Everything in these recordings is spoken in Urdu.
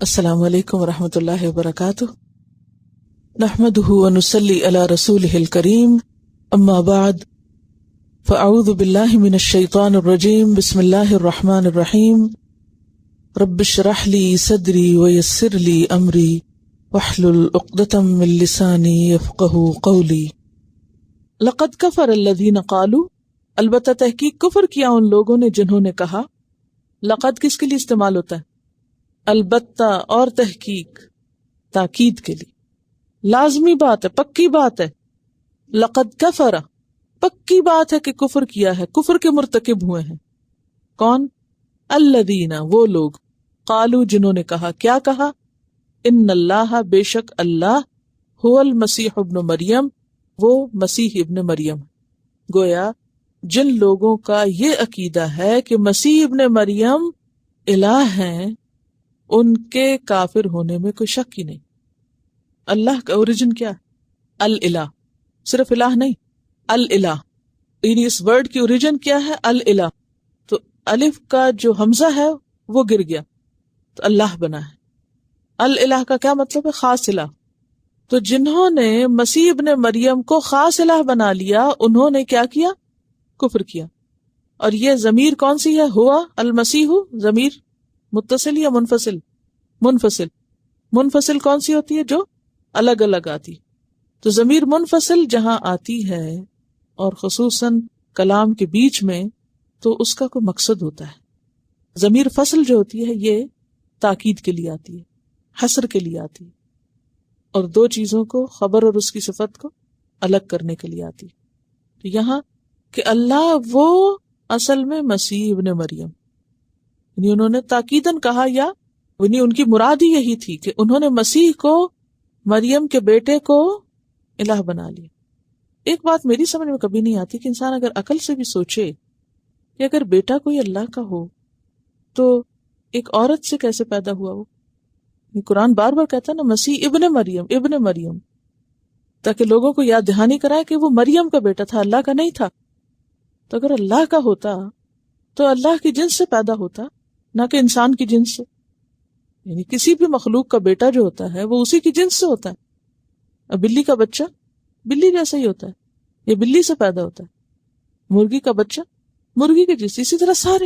السلام علیکم ورحمۃ اللہ وبرکاتہ، نحمده ونصلی علی رسولہ الکریم، اما بعد فاعوذ باللہ من الشیطان الرجیم، بسم اللہ الرحمن الرحیم، رب اشرح لی صدری ویسر لی امری واحلل عقدۃ من لسانی یفقہوا قولی۔ لقد کفر الذین قالوا، البتہ تحقیق کفر کیا ان لوگوں نے جنہوں نے کہا۔ لقد کس کے لیے استعمال ہوتا ہے؟ البتہ اور تحقیق، تاکید کے لیے، لازمی بات ہے، پکی بات ہے۔ لقد کفر، پکی بات ہے کہ کفر کیا ہے، کفر کے مرتکب ہوئے ہیں۔ کون؟ الذین، وہ لوگ، قالوا، جنہوں نے کہا، کیا کہا؟ ان اللہ، بے شک اللہ، هو المسیح ابن مریم، وہ مسیح ابن مریم۔ گویا جن لوگوں کا یہ عقیدہ ہے کہ مسیح ابن مریم الہ ہیں، ان کے کافر ہونے میں کوئی شک ہی نہیں۔ اللہ کا اوریجن کیا ہے؟ الالہ، صرف الہ نہیں، الالہ، یعنی اس ورڈ کی اوریجن کیا ہے؟ الالہ۔ تو الف کا جو حمزہ ہے وہ گر گیا تو اللہ بنا ہے۔ الالہ کا کیا مطلب ہے؟ خاص الہ۔ تو جنہوں نے مسیح ابن مریم کو خاص الہ بنا لیا، انہوں نے کیا کیا؟ کفر کیا۔ اور یہ ضمیر کون سی ہے؟ ہوا المسیح، ضمیر متصل یا منفصل؟ منفصل۔ منفصل کون سی ہوتی ہے؟ جو الگ الگ آتی۔ تو ضمیر منفصل جہاں آتی ہے اور خصوصاً کلام کے بیچ میں، تو اس کا کوئی مقصد ہوتا ہے۔ ضمیر فصل جو ہوتی ہے یہ تاکید کے لیے آتی ہے، حصر کے لیے آتی ہے، اور دو چیزوں کو، خبر اور اس کی صفت کو الگ کرنے کے لیے آتی ہے۔ تو یہاں کہ اللہ وہ اصل میں مسیح ابن مریم، یعنی انہوں نے تاکیداً کہا، یا یعنی ان کی مراد ہی یہی تھی کہ انہوں نے مسیح کو، مریم کے بیٹے کو الہ بنا لیا۔ ایک بات میری سمجھ میں کبھی نہیں آتی کہ انسان اگر عقل سے بھی سوچے کہ اگر بیٹا کوئی اللہ کا ہو تو ایک عورت سے کیسے پیدا ہوا وہ؟ قرآن بار بار کہتا ہے نا، مسیح ابن مریم، ابن مریم، تاکہ لوگوں کو یاد دہانی کرائے کہ وہ مریم کا بیٹا تھا، اللہ کا نہیں تھا۔ تو اگر اللہ کا ہوتا تو اللہ کی جنس سے پیدا ہوتا، نہ کہ انسان کی جنس سے۔ یعنی کسی بھی مخلوق کا بیٹا جو ہوتا ہے وہ اسی کی جنس سے ہوتا ہے۔ اب بلی کا بچہ بلی جیسا ہی ہوتا ہے، یہ بلی سے پیدا ہوتا ہے۔ مرغی کا بچہ مرغی کے جنس، اسی طرح سارے۔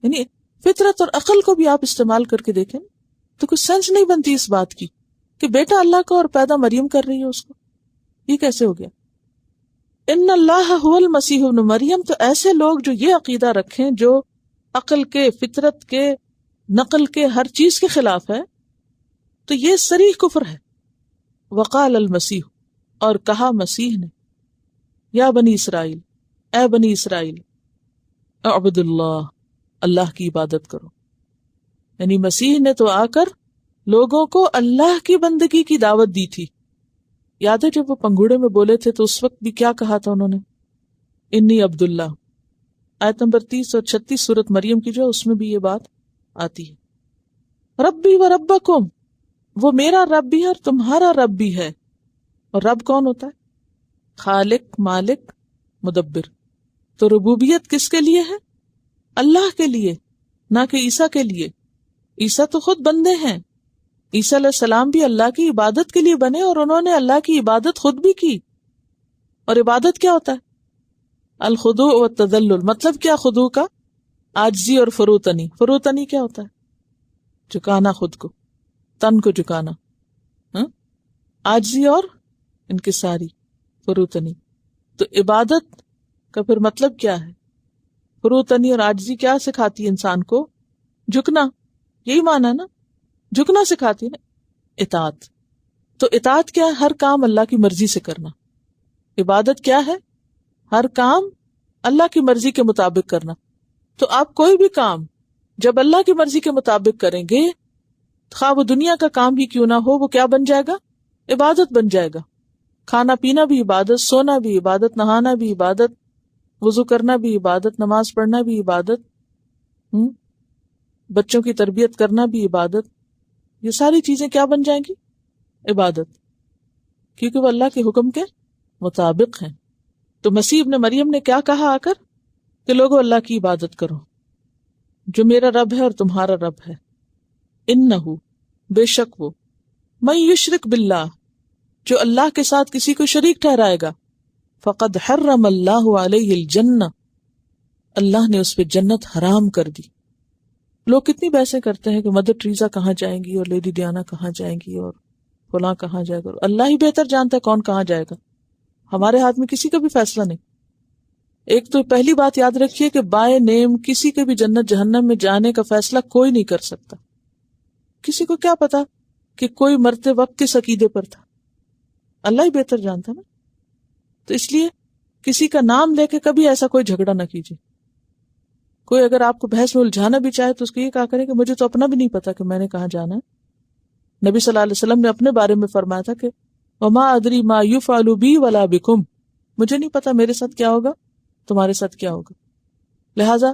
یعنی فطرت اور عقل کو بھی آپ استعمال کر کے دیکھیں تو کچھ سینس نہیں بنتی اس بات کی کہ بیٹا اللہ کا اور پیدا مریم کر رہی ہے اس کو، یہ کیسے ہو گیا؟ ان اللہ هو المسیح ابن مریم، تو ایسے لوگ جو یہ عقیدہ رکھیں، جو عقل کے، فطرت کے، نقل کے، ہر چیز کے خلاف ہے، تو یہ صریح کفر ہے۔ وقال المسیح، اور کہا مسیح نے، یا بنی اسرائیل، اے بنی اسرائیل، اعبد اللہ، اللہ کی عبادت کرو۔ یعنی مسیح نے تو آ کر لوگوں کو اللہ کی بندگی کی دعوت دی تھی۔ یاد ہے جب وہ پنگوڑے میں بولے تھے تو اس وقت بھی کیا کہا تھا انہوں نے؟ انی عبداللہ۔ آیت نمبر 30 اور 36 سورۃ مریم کی جو، اس میں بھی یہ بات آتی ہے۔ ربی و ربکم، وہ میرا رب بھی ہے اور تمہارا رب بھی ہے۔ اور رب کون ہوتا ہے؟ خالق، مالک، مدبر۔ تو ربوبیت کس کے لیے ہے؟ اللہ کے لیے، نہ کہ عیسیٰ کے لیے۔ عیسیٰ تو خود بندے ہیں، عیسیٰ علیہ السلام بھی اللہ کی عبادت کے لیے بنے اور انہوں نے اللہ کی عبادت خود بھی کی۔ اور عبادت کیا ہوتا ہے؟ الخضوع والتذلل۔ مطلب کیا خضوع کا؟ عاجزی اور فروتنی۔ فروتنی کیا ہوتا ہے؟ جھکانا خود کو، تن کو جھکانا۔ عاجزی اور انکساری، فروتنی۔ تو عبادت کا پھر مطلب کیا ہے؟ فروتنی اور عاجزی کیا سکھاتی ہے انسان کو؟ جھکنا، یہی معنی ہے نا، جھکنا سکھاتی ہے نا۔ اطاعت، تو اطاعت کیا ہے؟ ہر کام اللہ کی مرضی سے کرنا۔ عبادت کیا ہے؟ ہر کام اللہ کی مرضی کے مطابق کرنا۔ تو آپ کوئی بھی کام جب اللہ کی مرضی کے مطابق کریں گے، خواہ وہ دنیا کا کام ہی کیوں نہ ہو، وہ کیا بن جائے گا؟ عبادت بن جائے گا۔ کھانا پینا بھی عبادت، سونا بھی عبادت، نہانا بھی عبادت، وضو کرنا بھی عبادت، نماز پڑھنا بھی عبادت، بچوں کی تربیت کرنا بھی عبادت۔ یہ ساری چیزیں کیا بن جائیں گی؟ عبادت، کیونکہ وہ اللہ کے حکم کے مطابق ہیں۔ تو مسیح ابن مریم نے کیا کہا آ کر؟ کہ لوگوں اللہ کی عبادت کرو، جو میرا رب ہے اور تمہارا رب ہے۔ انہو، بے شک وہ من یشرک باللہ جو اللہ کے ساتھ کسی کو شریک ٹھہرائے گا فقد حرم اللہ علیہ الجنہ اللہ نے اس پہ جنت حرام کر دی. لوگ کتنی بحثیں کرتے ہیں کہ مدر ٹریزا کہاں جائیں گی اور لیڈی ڈیانا کہاں جائیں گی اور فلاں کہاں جائے گا. اللہ ہی بہتر جانتا ہے کون کہاں جائے گا. ہمارے ہاتھ میں کسی کا بھی فیصلہ نہیں. ایک تو پہلی بات یاد رکھیے کہ بائے نیم کسی کے بھی جنت جہنم میں جانے کا فیصلہ کوئی نہیں کر سکتا. کسی کو کیا پتا کہ کوئی مرتے وقت کس عقیدے پر تھا. اللہ ہی بہتر جانتا نا. تو اس لیے کسی کا نام لے کے کبھی ایسا کوئی جھگڑا نہ کیجیے. کوئی اگر آپ کو بحث میں الجھانا بھی چاہے تو اس کو یہ کہا کریں کہ مجھے تو اپنا بھی نہیں پتا کہ میں نے کہاں جانا ہے. نبی صلی اللہ علیہ وسلم نے اپنے بارے میں فرمایا تھا کہ وما ادری ما یفعل بی ولا بکم مجھے نہیں پتا میرے ساتھ کیا ہوگا تمہارے ساتھ کیا ہوگا. لہٰذا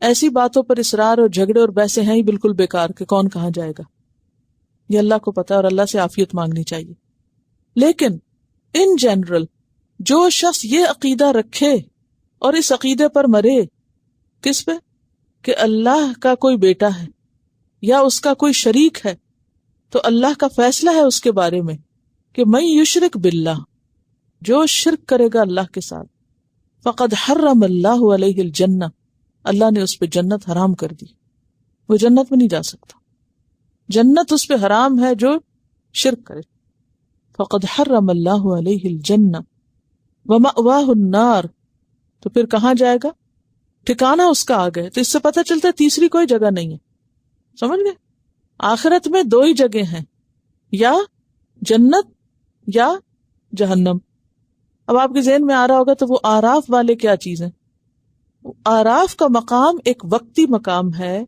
ایسی باتوں پر اصرار اور جھگڑے اور بحثیں ہیں ہی بالکل بیکار کہ کون کہاں جائے گا. یہ اللہ کو پتا اور اللہ سے عافیت مانگنی چاہیے. لیکن ان جنرل جو شخص یہ عقیدہ رکھے اور اس عقیدے پر مرے کس پہ کہ اللہ کا کوئی بیٹا ہے یا اس کا کوئی شریک ہے تو اللہ کا فیصلہ ہے اس کے بارے میں کہ من یشرک باللہ جو شرک کرے گا اللہ کے ساتھ فقد حرم اللہ علیہ الجنہ اللہ نے اس پہ جنت حرام کر دی. وہ جنت میں نہیں جا سکتا. جنت اس پہ حرام ہے جو شرک کرے. فقد حرم اللہ علیہ الجنہ ومأواہ النار تو پھر کہاں جائے گا ٹھکانہ اس کا آ گئے. تو اس سے پتہ چلتا ہے تیسری کوئی جگہ نہیں ہے. سمجھ گئے؟ آخرت میں دو ہی جگہ ہیں یا جنت یا جہنم. اب آپ کے ذہن میں آ رہا ہوگا تو وہ آراف والے کیا چیز ہیں. آراف کا مقام ایک وقتی مقام ہے.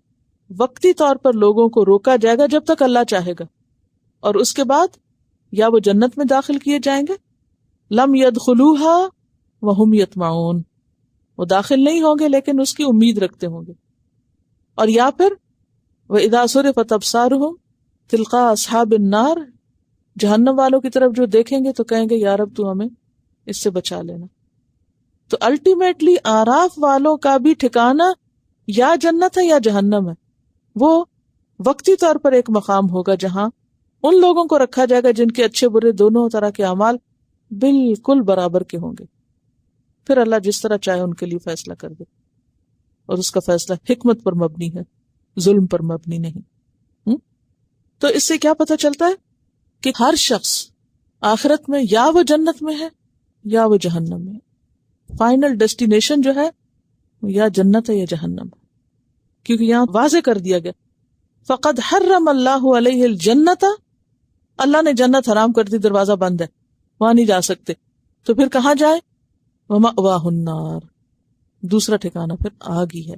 وقتی طور پر لوگوں کو روکا جائے گا جب تک اللہ چاہے گا اور اس کے بعد یا وہ جنت میں داخل کیے جائیں گے لم يدخلوها وهم يطمعون وہ داخل نہیں ہوں گے لیکن اس کی امید رکھتے ہوں گے. اور یا پھر وَإِذَا صُرِفَتْ أَبْصَارُهُمْ تِلْقَاءَ أَصْحَابِ النَّارِ جہنم والوں کی طرف جو دیکھیں گے تو کہیں گے یا رب تو ہمیں اس سے بچا لینا. تو الٹیمیٹلی آراف والوں کا بھی ٹھکانہ یا جنت ہے یا جہنم ہے. وہ وقتی طور پر ایک مقام ہوگا جہاں ان لوگوں کو رکھا جائے گا جن کے اچھے برے دونوں طرح کے اعمال بالکل برابر کے ہوں گے. پھر اللہ جس طرح چاہے ان کے لیے فیصلہ کر دے اور اس کا فیصلہ حکمت پر مبنی ہے ظلم پر مبنی نہیں. تو اس سے کیا پتہ چلتا ہے کہ ہر شخص آخرت میں یا وہ جنت میں ہے یا وہ جہنم میں. فائنل ڈیسٹینیشن جو ہے یا جنت ہے یا جہنم ہے. کیونکہ یہاں واضح کر دیا گیا فقد حرم اللہ علیہ الجنت اللہ نے جنت حرام کر دی. دروازہ بند ہے وہاں نہیں جا سکتے. تو پھر کہاں جائے ومأواہ النار دوسرا ٹھکانہ پھر آگ ہی ہے.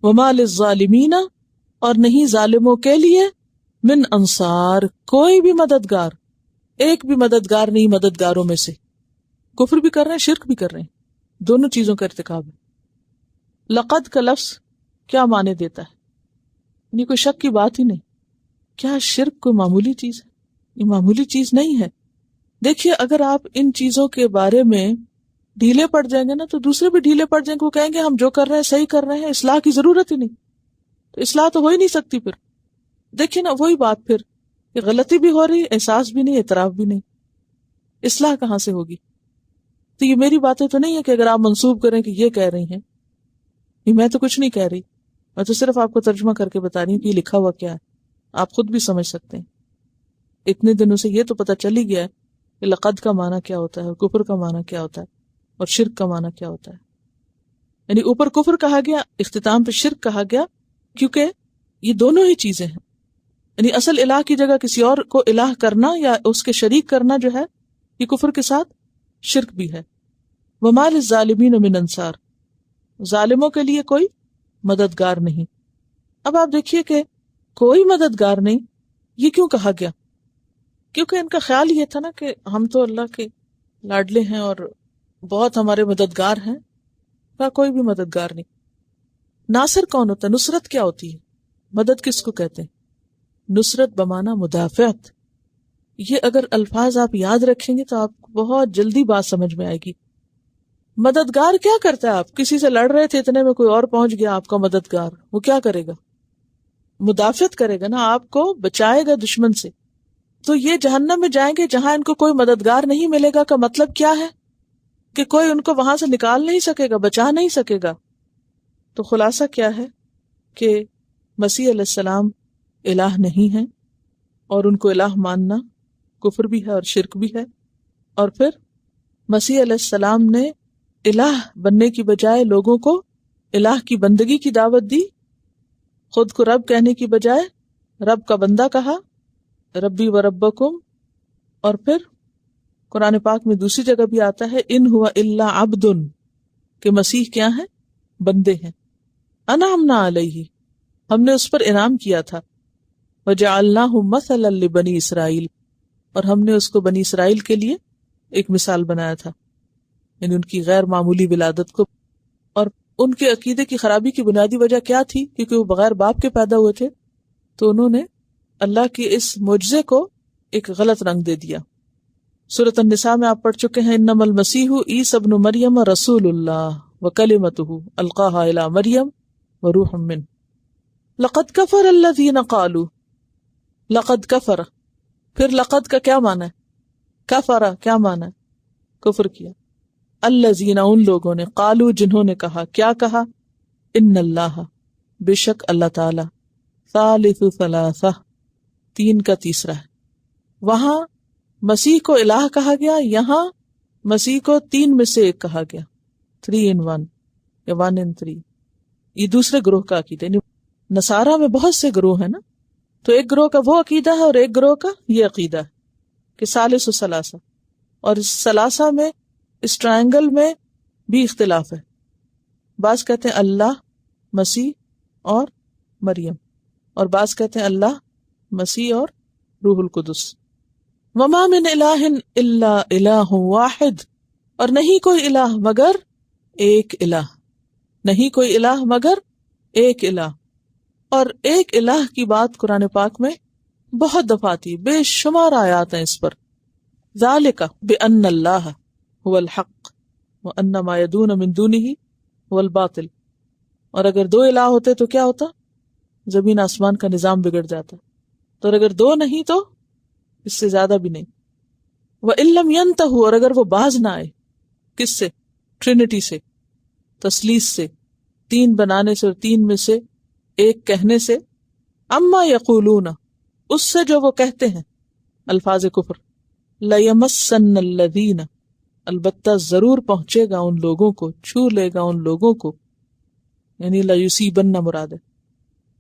وما للظالمین اور نہیں ظالموں کے لیے من انصار کوئی بھی مددگار. ایک بھی مددگار نہیں مددگاروں میں سے. کفر بھی کر رہے ہیں شرک بھی کر رہے ہیں دونوں چیزوں کا ارتکاب ہے. لقد کا لفظ کیا معنی دیتا ہے؟ یعنی کوئی شک کی بات ہی نہیں. کیا شرک کوئی معمولی چیز ہے؟ یہ معمولی چیز نہیں ہے. دیکھیے اگر آپ ان چیزوں کے بارے میں ڈھیلے پڑ جائیں گے نا تو دوسرے بھی ڈھیلے پڑ جائیں گے. وہ کہیں گے ہم جو کر رہے ہیں صحیح کر رہے ہیں اصلاح کی ضرورت ہی نہیں. تو اصلاح تو ہو ہی نہیں سکتی. پھر دیکھیے نا وہی بات پھر کہ غلطی بھی ہو رہی احساس بھی نہیں اعتراف بھی نہیں. اصلاح کہاں سے ہوگی؟ تو یہ میری باتیں تو نہیں ہے کہ اگر آپ منسوب کریں کہ یہ کہہ رہی ہیں. یہ میں تو کچھ نہیں کہہ رہی. میں تو صرف آپ کو ترجمہ کر کے بتا رہی ہوں کہ یہ لکھا ہوا کیا ہے. آپ خود بھی سمجھ سکتے ہیں. اتنے دنوں سے یہ تو پتہ چل ہی گیا ہے کہ لقد کا معنی کیا ہوتا ہے اور کفر کا معنی کیا ہوتا ہے اور شرک کا معنی کیا ہوتا ہے. یعنی اوپر کفر کہا گیا اختتام پہ شرک کہا گیا کیونکہ یہ دونوں ہی چیزیں ہیں. یعنی اصل الہ کی جگہ کسی اور کو الہ کرنا یا اس کے شریک کرنا جو ہے یہ کفر کے ساتھ شرک بھی ہے. وما للظالمین من انصار ظالموں کے لیے کوئی مددگار نہیں. اب آپ دیکھیے کہ کوئی مددگار نہیں یہ کیوں کہا گیا؟ کیونکہ ان کا خیال یہ تھا نا کہ ہم تو اللہ کے لاڈلے ہیں اور بہت ہمارے مددگار ہیں. کا کوئی بھی مددگار نہیں. ناصر کون ہوتا ہے؟ نصرت کیا ہوتی ہے؟ مدد کس کو کہتے ہیں؟ نصرت بمانا مدافعت. یہ اگر الفاظ آپ یاد رکھیں گے تو آپ کو بہت جلدی بات سمجھ میں آئے گی. مددگار کیا کرتا ہے؟ آپ کسی سے لڑ رہے تھے اتنے میں کوئی اور پہنچ گیا آپ کا مددگار، وہ کیا کرے گا؟ مدافعت کرے گا نا، آپ کو بچائے گا دشمن سے. تو یہ جہنم میں جائیں گے جہاں ان کو کوئی مددگار نہیں ملے گا کا مطلب کیا ہے؟ کہ کوئی ان کو وہاں سے نکال نہیں سکے گا، بچا نہیں سکے گا. تو خلاصہ کیا ہے کہ مسیح علیہ السلام الہ نہیں ہے، اور ان کو الہ ماننا کفر بھی ہے اور شرک بھی ہے. اور پھر مسیح علیہ السلام نے الہ بننے کی بجائے لوگوں کو الہ کی بندگی کی دعوت دی، خود کو رب کہنے کی بجائے رب کا بندہ کہا، ربی و ربکم. اور پھر قرآن پاک میں دوسری جگہ بھی آتا ہے ان ہوا الا عبد، کہ مسیح کیا ہے؟ بندے ہیں. انعمنا علیہ، ہم نے اس پر انعام کیا تھا. وجعلناہ مثلا لبنی اسرائیل، اور ہم نے اس کو بنی اسرائیل کے لیے ایک مثال بنایا تھا، یعنی ان کی غیر معمولی ولادت کو. اور ان کے عقیدے کی خرابی کی بنیادی وجہ کیا تھی؟ کیونکہ وہ بغیر باپ کے پیدا ہوئے تھے، تو انہوں نے اللہ کے اس معجزے کو ایک غلط رنگ دے دیا. سورۃ النساء میں آپ پڑھ چکے ہیں انما المسیح عیسی ابن مریم رسول اللہ وکلمتہ القاها الی مریم وروح منہ. لقد کفر الذین قالوا، لقد کفر، پھر لقد کا کیا معنی ہے؟ کفر کیا معنی ہے؟ کفر کیا. الذین، ان لوگوں نے، قالوا جنہوں نے کہا، کیا کہا؟ ان اللہ، بے شک اللہ تعالی، ثالث ثلاثہ، تین کا تیسرا ہے. وہاں مسیح کو الہ کہا گیا، یہاں مسیح کو تین میں سے ایک کہا گیا، 3 in 1 یا 1 in 3. یہ دوسرے گروہ کا عقیدہ، یعنی نصارہ میں بہت سے گروہ ہیں نا، تو ایک گروہ کا وہ عقیدہ ہے اور ایک گروہ کا یہ عقیدہ ہے کہ ثالث و ثلاثہ. اور اس ثلاثہ میں، اس ٹرائنگل میں بھی اختلاف ہے. بعض کہتے ہیں اللہ، مسیح اور مریم، اور بعض کہتے ہیں اللہ، مسیح اور روح القدس. وما من الہ الا الہ واحد، اور نہیں کوئی الہ مگر ایک الہ، نہیں کوئی الہ مگر ایک الہ. اور ایک الہ کی بات قرآن پاک میں بہت دفعہ آتی، بے شمار آیات ہیں اس پر. ذالک بأن اللہ هو الحق وان ما يدعون من دونه هو الباطل. اور اگر دو الہ ہوتے تو کیا ہوتا؟ زمین آسمان کا نظام بگڑ جاتا. تو اگر دو نہیں تو اس سے زیادہ بھی نہیں. وَإِن لَّمْ يَنْتَهُوا، اور اگر وہ باز نہ آئے، کس سے؟ ٹرینٹی سے، تثلیث سے، تین بنانے سے اور تین میں سے ایک کہنے سے. اما یقولون، اس سے جو وہ کہتے ہیں، الفاظ کفر. لَيَمَسَّنَّ الَّذِينَ، البتہ ضرور پہنچے گا ان لوگوں کو، چھو لے گا ان لوگوں کو، یعنی لَيُصِيبَنَّ مراد ہے،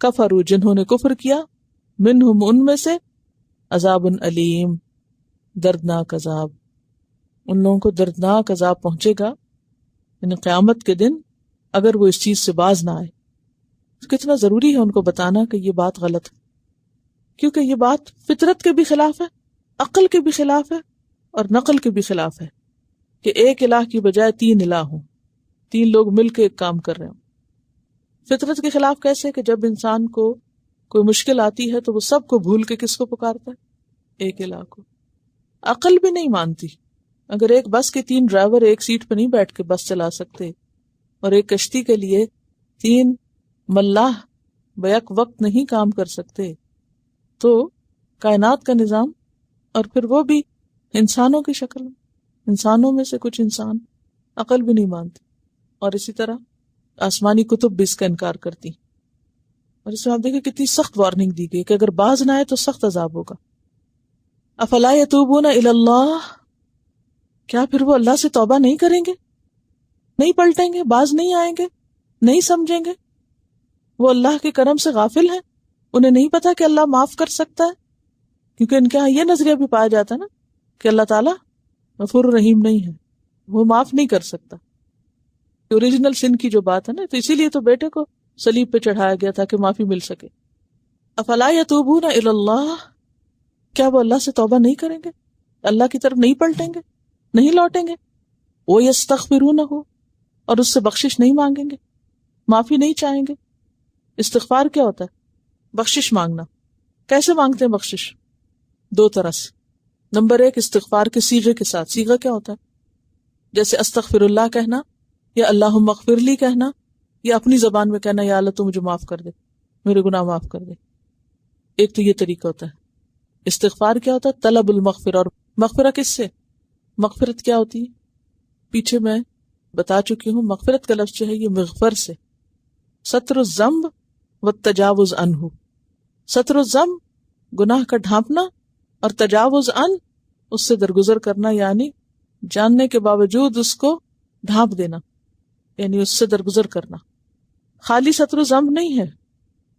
کفروا جنہوں نے کفر کیا، منہم ان میں سے، عذاب علیم دردناک عذاب، ان لوگوں کو دردناک عذاب پہنچے گا، یعنی قیامت کے دن اگر وہ اس چیز سے باز نہ آئے. تو کتنا ضروری ہے ان کو بتانا کہ یہ بات غلط ہے، کیونکہ یہ بات فطرت کے بھی خلاف ہے، عقل کے بھی خلاف ہے اور نقل کے بھی خلاف ہے کہ ایک الہ کی بجائے تین الہ ہوں، تین لوگ مل کے ایک کام کر رہے ہوں. فطرت کے خلاف کیسے؟ کہ جب انسان کو کوئی مشکل آتی ہے تو وہ سب کو بھول کے کس کو پکارتا ہے؟ ایک الہ کو. عقل بھی نہیں مانتی. اگر ایک بس کے 3 ڈرائیور ایک سیٹ پہ نہیں بیٹھ کے بس چلا سکتے، اور ایک کشتی کے لیے 3 ملاح بیک وقت نہیں کام کر سکتے، تو کائنات کا نظام، اور پھر وہ بھی انسانوں کی شکل میں، انسانوں میں سے کچھ انسان، عقل بھی نہیں مانتی. اور اسی طرح آسمانی کتب بھی اس کا انکار کرتی. اور اس میں آپ دیکھیں کتنی سخت وارننگ دی گئی کہ اگر باز نہ آئے تو سخت عذاب ہوگا. افلا یتوبون الی اللہ، کیا پھر وہ اللہ سے توبہ نہیں کریں گے، نہیں پلٹیں گے، باز نہیں آئیں گے، نہیں سمجھیں گے؟ وہ اللہ کے کرم سے غافل ہیں، انہیں نہیں پتا کہ اللہ معاف کر سکتا ہے، کیونکہ ان کے ہاں یہ نظریہ بھی پایا جاتا ہے نا کہ اللہ تعالیٰ غفور رحیم نہیں ہے، وہ معاف نہیں کر سکتا. اوریجنل سن کی جو بات ہے نا، تو اسی لیے تو بیٹے کو صلیب پہ چڑھایا گیا تھا کہ معافی مل سکے. افلا یتوبون الی اللہ، کیا وہ اللہ سے توبہ نہیں کریں گے، اللہ کی طرف نہیں پلٹیں گے، نہیں لوٹیں گے؟ وَيَسْتَغْفِرُونَ، اور اس سے بخشش نہیں مانگیں گے، معافی نہیں چاہیں گے. استغفار کیا ہوتا ہے؟ بخشش مانگنا. کیسے مانگتے ہیں بخشش؟ 2 طرح سے. نمبر 1، استغفار کے صیغے کے ساتھ. صیغہ کیا ہوتا ہے؟ جیسے استغفر اللہ کہنا، یا اللہم اغفر لی کہنا، یا اپنی زبان میں کہنا یا اللہ تو مجھے معاف کر دے، میرے گناہ معاف کر دے. ایک تو یہ طریقہ ہوتا ہے. استغفار کیا ہوتا ہے؟ طلب المغفرہ. اور مغفرہ کس سے؟ مغفرت کیا ہوتی ہے پیچھے میں بتا چکی ہوں. مغفرت کا لفظ جو ہے یہ مغفر سے، ستر الذنب والتجاوز عنہ. ستر الذنب گناہ کا ڈھانپنا، اور تجاوز عن اس سے درگزر کرنا، یعنی جاننے کے باوجود اس کو ڈھانپ دینا، یعنی اس سے درگزر کرنا. خالی ستر الذنب نہیں ہے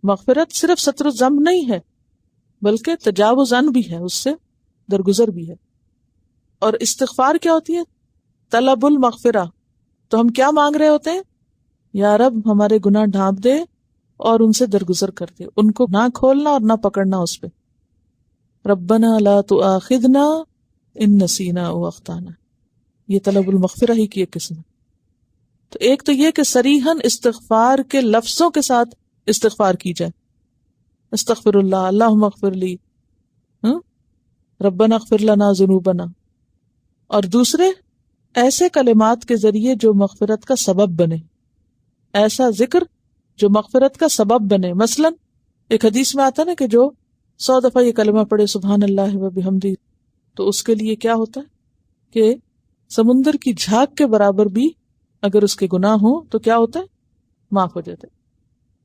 مغفرت، صرف ستر الذنب نہیں ہے بلکہ تجاوز عن بھی ہے، اس سے درگزر بھی ہے. اور استغفار کیا ہوتی ہے؟ طلب المغفرہ. تو ہم کیا مانگ رہے ہوتے ہیں؟ یا رب ہمارے گناہ ڈھانپ دے اور ان سے درگزر کر دے، ان کو نہ کھولنا اور نہ پکڑنا اس پہ. ربنا لا تؤاخذنا ان نسینا او اخطانا، یہ طلب المغفرہ ہی کی ایک قسم ہے. تو ایک تو یہ کہ صریحاً استغفار کے لفظوں کے ساتھ استغفار کی جائے، استغفر اللہ، اللہم اغفر لی، ربنا اغفر لنا ذنوبنا. اور دوسرے ایسے کلمات کے ذریعے جو مغفرت کا سبب بنے، ایسا ذکر جو مغفرت کا سبب بنے. مثلا ایک حدیث میں آتا نا کہ جو 100 دفعہ یہ کلمہ پڑھے سبحان اللہ و بحمدہ، تو اس کے لیے کیا ہوتا ہے کہ سمندر کی جھاگ کے برابر بھی اگر اس کے گناہ ہوں تو کیا ہوتا ہے؟ معاف ہو جاتے.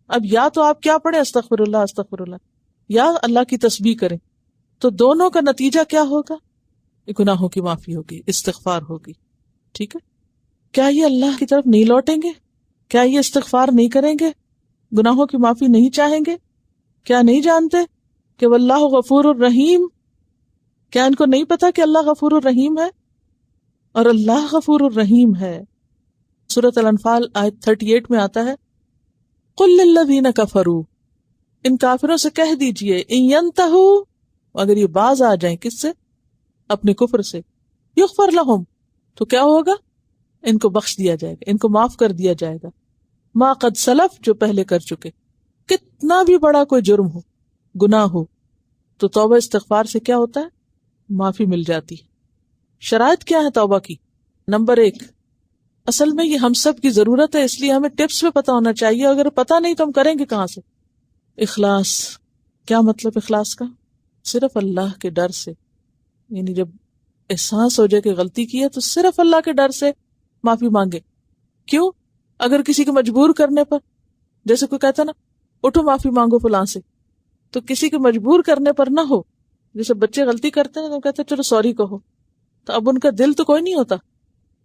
اب یا تو آپ کیا پڑھیں؟ استغفر اللہ استغفر اللہ، یا اللہ کی تسبیح کریں. تو دونوں کا نتیجہ کیا ہوگا؟ گناہوں کی معافی ہوگی، استغفار ہوگی. ٹھیک ہے؟ کیا یہ اللہ کی طرف نہیں لوٹیں گے؟ کیا یہ استغفار نہیں کریں گے؟ گناہوں کی معافی نہیں چاہیں گے؟ کیا نہیں جانتے کہ واللہ غفور الرحیم؟ کیا ان کو نہیں پتا کہ اللہ غفور الرحیم ہے؟ اور اللہ غفور الرحیم ہے. سورۃ الانفال آیت 38 میں آتا ہے قل للذین کفروا، ان کافروں سے کہہ دیجئے ان ینتہوا، اگر یہ باز آ جائیں کس سے؟ اپنے کفر سے، یغفر لہم، تو کیا ہوگا؟ ان کو بخش دیا جائے گا، ان کو معاف کر دیا جائے گا. ما قد سلف، جو پہلے کر چکے. کتنا بھی بڑا کوئی جرم ہو، گناہ ہو، تو توبہ استغفار سے کیا ہوتا ہے؟ معافی مل جاتی. شرائط کیا ہے توبہ کی؟ نمبر 1، اصل میں یہ ہم سب کی ضرورت ہے، اس لیے ہمیں ٹپس پہ پتہ ہونا چاہیے. اگر پتہ نہیں تو ہم کریں گے کہاں سے؟ اخلاص. کیا مطلب اخلاص کا؟ صرف اللہ کے ڈر سے، یعنی جب احساس ہو جائے کہ غلطی کی ہے تو صرف اللہ کے ڈر سے معافی مانگے. کیوں؟ اگر کسی کو مجبور کرنے پر، جیسے کوئی کہتا نا اٹھو معافی مانگو فلاں سے، تو کسی کو مجبور کرنے پر نہ ہو. جیسے بچے غلطی کرتے ہیں تو کہتے ہیں چلو سوری کہو، تو اب ان کا دل تو کوئی نہیں ہوتا،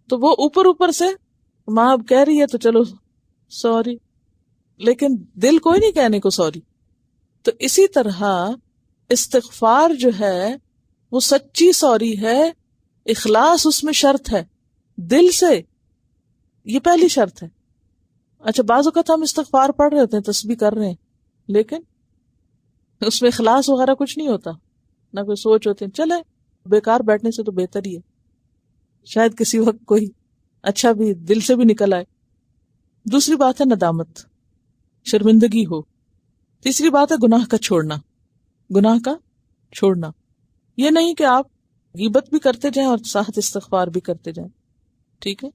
تو وہ اوپر سے ماں اب کہہ رہی ہے تو چلو سوری، لیکن دل کوئی نہیں کہنے کو سوری. تو اسی طرح استغفار جو ہے وہ سچی سوری ہے، اخلاص اس میں شرط ہے، دل سے، یہ پہلی شرط ہے. اچھا بعض اوقات ہم استغفار پڑھ رہے ہوتے ہیں، تسبیح کر رہے ہیں، لیکن اس میں اخلاص وغیرہ کچھ نہیں ہوتا، نہ کوئی سوچ ہوتی ہے، چلے بیکار بیٹھنے سے تو بہتر ہی ہے، شاید کسی وقت کوئی اچھا بھی دل سے بھی نکل آئے. دوسری بات ہے ندامت، شرمندگی ہو. تیسری بات ہے گناہ کا چھوڑنا، گناہ کا چھوڑنا، یہ نہیں کہ آپ غیبت بھی کرتے جائیں اور ساتھ استغفار بھی کرتے جائیں. ٹھیک ہے.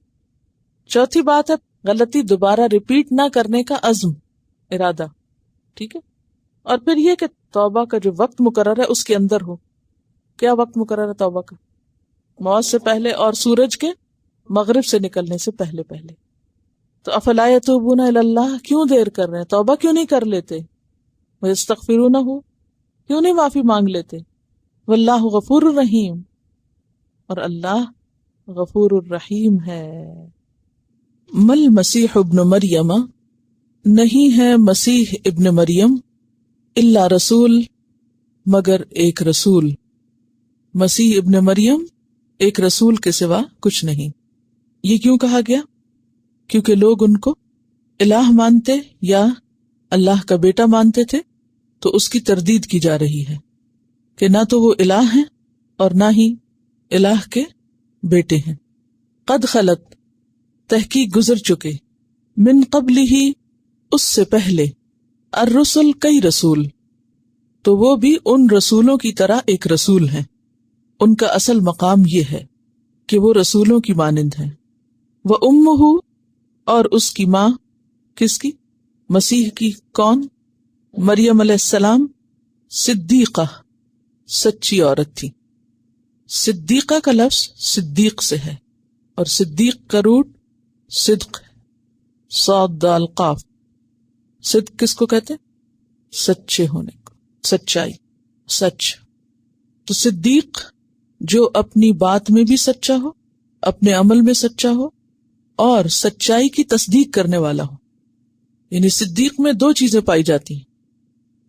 چوتھی بات ہے غلطی دوبارہ ریپیٹ نہ کرنے کا عزم، ارادہ. ٹھیک ہے. اور پھر یہ کہ توبہ کا جو وقت مقرر ہے اس کے اندر ہو. کیا وقت مقرر ہے توبہ کا؟ موت سے پہلے اور سورج کے مغرب سے نکلنے سے پہلے پہلے. تو افلا یتوبون الی اللہ، کیوں دیر کر رہے ہیں؟ توبہ کیوں نہیں کر لیتے؟ ویستغفرونہ، کیوں نہیں معافی مانگ لیتے؟ واللہ غفور الرحیم، اور اللہ غفور الرحیم ہے. مل مسیح ابن مریم، نہیں ہے مسیح ابن مریم، الا رسول، مگر ایک رسول. مسیح ابن مریم ایک رسول کے سوا کچھ نہیں. یہ کیوں کہا گیا؟ کیونکہ لوگ ان کو الہ مانتے یا اللہ کا بیٹا مانتے تھے، تو اس کی تردید کی جا رہی ہے کہ نہ تو وہ الہ ہیں اور نہ ہی الہ کے بیٹے ہیں. قد خلت، تحقیق گزر چکے، من قبل ہی، اس سے پہلے، الرسل، کئی رسول، تو وہ بھی ان رسولوں کی طرح ایک رسول ہیں. ان کا اصل مقام یہ ہے کہ وہ رسولوں کی مانند ہیں. وَأُمُّهُ، اور اس کی ماں، کس کی؟ مسیح کی. کون؟ مریم علیہ السلام. صدیقہ سچی عورت تھی. صدیقہ کا لفظ صدیق سے ہے اور صدیق کا روٹ صدق ہے. صاد دال قاف. صدق کس کو کہتے ہیں؟ سچے ہونے کو، سچائی، سچ. تو صدیق جو اپنی بات میں بھی سچا ہو، اپنے عمل میں سچا ہو اور سچائی کی تصدیق کرنے والا ہو. یعنی صدیق میں دو چیزیں پائی جاتی ہیں.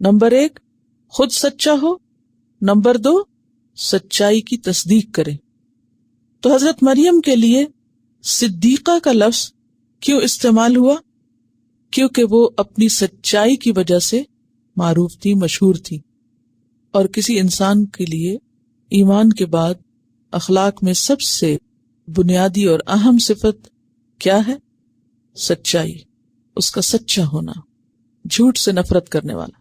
نمبر 1 خود سچا ہو، نمبر 2 سچائی کی تصدیق کرے. تو حضرت مریم کے لیے صدیقہ کا لفظ کیوں استعمال ہوا؟ کیونکہ وہ اپنی سچائی کی وجہ سے معروف تھی، مشہور تھی. اور کسی انسان کے لیے ایمان کے بعد اخلاق میں سب سے بنیادی اور اہم صفت کیا ہے؟ سچائی. اس کا سچا ہونا، جھوٹ سے نفرت کرنے والا.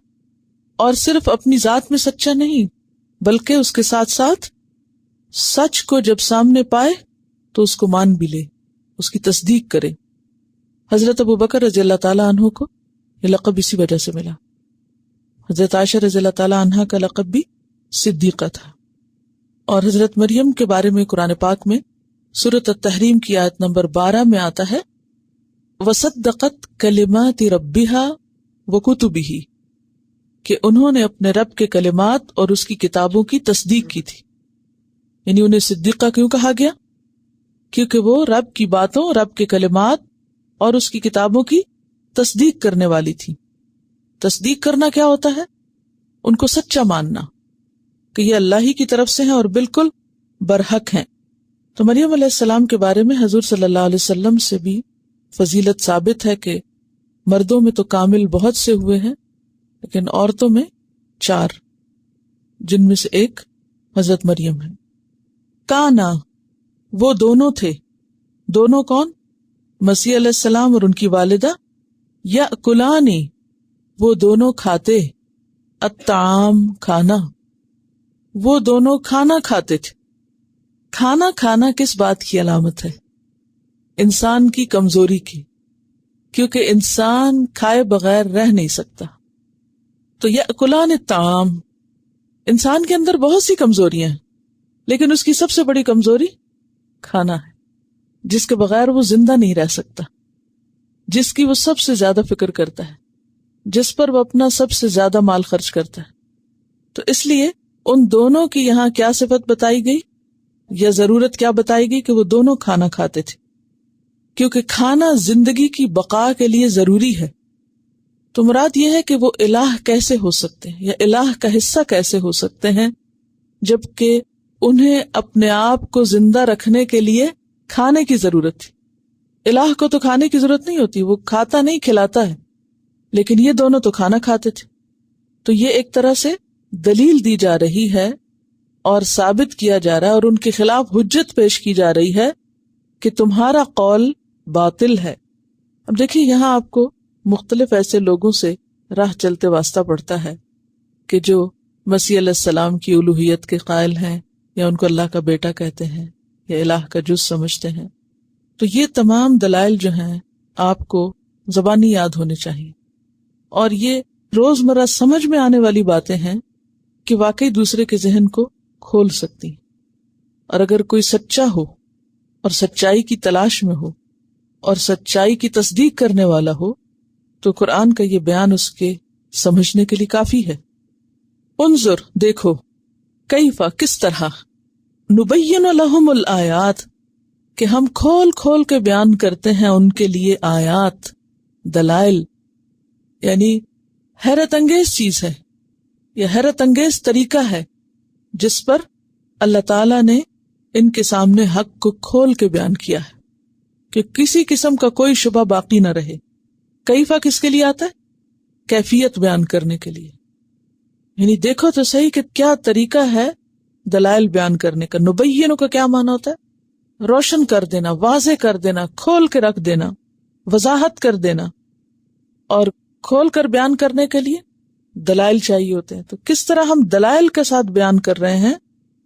اور صرف اپنی ذات میں سچا نہیں بلکہ اس کے ساتھ ساتھ سچ کو جب سامنے پائے تو اس کو مان بھی لے، اس کی تصدیق کرے. حضرت ابو بکر رضی اللہ تعالیٰ عنہ کو یہ لقب اسی وجہ سے ملا. حضرت عائشہ رضی اللہ تعالیٰ عنہ کا لقب بھی صدیقہ تھا. اور حضرت مریم کے بارے میں قرآن پاک میں سورۃ التحریم کی آیت نمبر 12 میں آتا ہے وَصَدَّقَتْ كَلِمَاتِ رَبِّهَا وَكُتُبِهِ، کہ انہوں نے اپنے رب کے کلمات اور اس کی کتابوں کی تصدیق کی تھی. یعنی انہیں صدیقہ کیوں کہا گیا؟ کیونکہ وہ رب کی باتوں، رب کے کلمات اور اس کی کتابوں کی تصدیق کرنے والی تھی. تصدیق کرنا کیا ہوتا ہے؟ ان کو سچا ماننا کہ یہ اللہ ہی کی طرف سے ہیں اور بالکل برحق ہیں. تو مریم علیہ السلام کے بارے میں حضور صلی اللہ علیہ وسلم سے بھی فضیلت ثابت ہے کہ مردوں میں تو کامل بہت سے ہوئے ہیں لیکن عورتوں میں 4، جن میں سے ایک حضرت مریم ہے. کانا، وہ دونوں تھے. دونوں کون؟ مسیح علیہ السلام اور ان کی والدہ. یأکلانی، وہ دونوں کھاتے. الطعام، کھانا، وہ دونوں کھانا کھاتے تھے. کھانا کھانا کس بات کی علامت ہے؟ انسان کی کمزوری کی، کیونکہ انسان کھائے بغیر رہ نہیں سکتا. تو یأکلان الطعام، انسان کے اندر بہت سی کمزوریاں ہیں لیکن اس کی سب سے بڑی کمزوری کھانا ہے، جس کے بغیر وہ زندہ نہیں رہ سکتا، جس کی وہ سب سے زیادہ فکر کرتا ہے، جس پر وہ اپنا سب سے زیادہ مال خرچ کرتا ہے. تو اس لیے ان دونوں کی یہاں کیا صفت بتائی گئی یا ضرورت کیا بتائی گئی کہ وہ دونوں کھانا کھاتے تھے، کیونکہ کھانا زندگی کی بقا کے لیے ضروری ہے. تو مراد یہ ہے کہ وہ الہ کیسے ہو سکتے ہیں یا الہ کا حصہ کیسے ہو سکتے ہیں جبکہ انہیں اپنے آپ کو زندہ رکھنے کے لیے کھانے کی ضرورت تھی. الہ کو تو کھانے کی ضرورت نہیں ہوتی، وہ کھاتا نہیں کھلاتا ہے، لیکن یہ دونوں تو کھانا کھاتے تھے. تو یہ ایک طرح سے دلیل دی جا رہی ہے اور ثابت کیا جا رہا ہے اور ان کے خلاف حجت پیش کی جا رہی ہے کہ تمہارا قول باطل ہے. اب دیکھیے یہاں آپ کو مختلف ایسے لوگوں سے راہ چلتے واسطہ پڑتا ہے کہ جو مسیح علیہ السلام کی الوہیت کے قائل ہیں یا ان کو اللہ کا بیٹا کہتے ہیں یا الہ کا جز سمجھتے ہیں. تو یہ تمام دلائل جو ہیں آپ کو زبانی یاد ہونے چاہیے اور یہ روزمرہ سمجھ میں آنے والی باتیں ہیں کہ واقعی دوسرے کے ذہن کو کھول سکتی. اور اگر کوئی سچا ہو اور سچائی کی تلاش میں ہو اور سچائی کی تصدیق کرنے والا ہو تو قرآن کا یہ بیان اس کے سمجھنے کے لیے کافی ہے. انظر، دیکھو، کیفا، کس طرح، نبین لہم الآیات، کہ ہم کھول کھول کے بیان کرتے ہیں ان کے لیے آیات، دلائل. یعنی حیرت انگیز چیز ہے، یہ حیرت انگیز طریقہ ہے جس پر اللہ تعالیٰ نے ان کے سامنے حق کو کھول کے بیان کیا ہے کہ کسی قسم کا کوئی شبہ باقی نہ رہے. کیفا کس کے لیے آتا ہے؟ کیفیت بیان کرنے کے لیے. یعنی دیکھو تو صحیح کہ کیا طریقہ ہے دلائل بیان کرنے کا. نبینوں کا کیا معنی ہوتا ہے؟ روشن کر دینا، واضح کر دینا، کھول کے رکھ دینا، وضاحت کر دینا. اور کھول کر بیان کرنے کے لیے دلائل چاہیے ہوتے ہیں. تو کس طرح ہم دلائل کے ساتھ بیان کر رہے ہیں،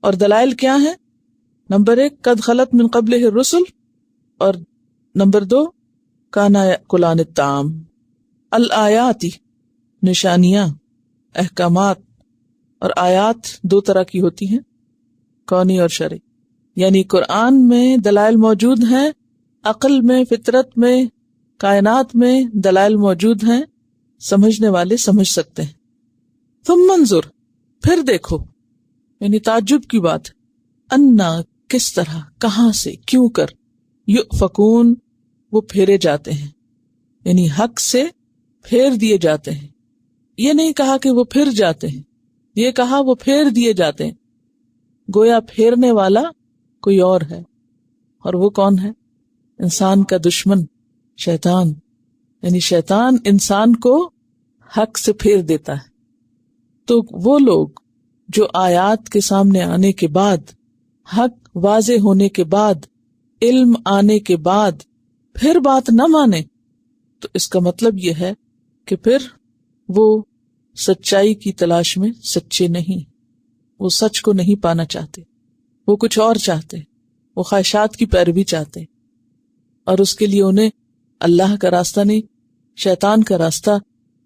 اور دلائل کیا ہیں؟ نمبر 1 قد خلت من قبلہ الرسل، اور نمبر 2 کانا یأکلان الطعام. الآیاتی، نشانیاں، احکامات، اور آیات دو طرح کی ہوتی ہیں، کونی اور شرعی. یعنی قرآن میں دلائل موجود ہیں، عقل میں، فطرت میں، کائنات میں دلائل موجود ہیں، سمجھنے والے سمجھ سکتے ہیں. ثم انظر، پھر دیکھو، یعنی تعجب کی بات، انا، کس طرح، کہاں سے، کیوں کر، یؤفکون، وہ پھیرے جاتے ہیں، یعنی حق سے پھیر دیے جاتے ہیں. یہ نہیں کہا کہ وہ پھر جاتے ہیں، یہ کہا وہ پھیر دیے جاتے ہیں. گویا پھیرنے والا کوئی اور ہے، اور وہ کون ہے؟ انسان کا دشمن شیطان. یعنی شیطان انسان کو حق سے پھیر دیتا ہے. تو وہ لوگ جو آیات کے سامنے آنے کے بعد، حق واضح ہونے کے بعد، علم آنے کے بعد پھر بات نہ مانے، تو اس کا مطلب یہ ہے کہ پھر وہ سچائی کی تلاش میں سچے نہیں، وہ سچ کو نہیں پانا چاہتے، وہ کچھ اور چاہتے، وہ خواہشات کی پیروی چاہتے، اور اس کے لیے انہیں اللہ کا راستہ نہیں، شیطان کا راستہ،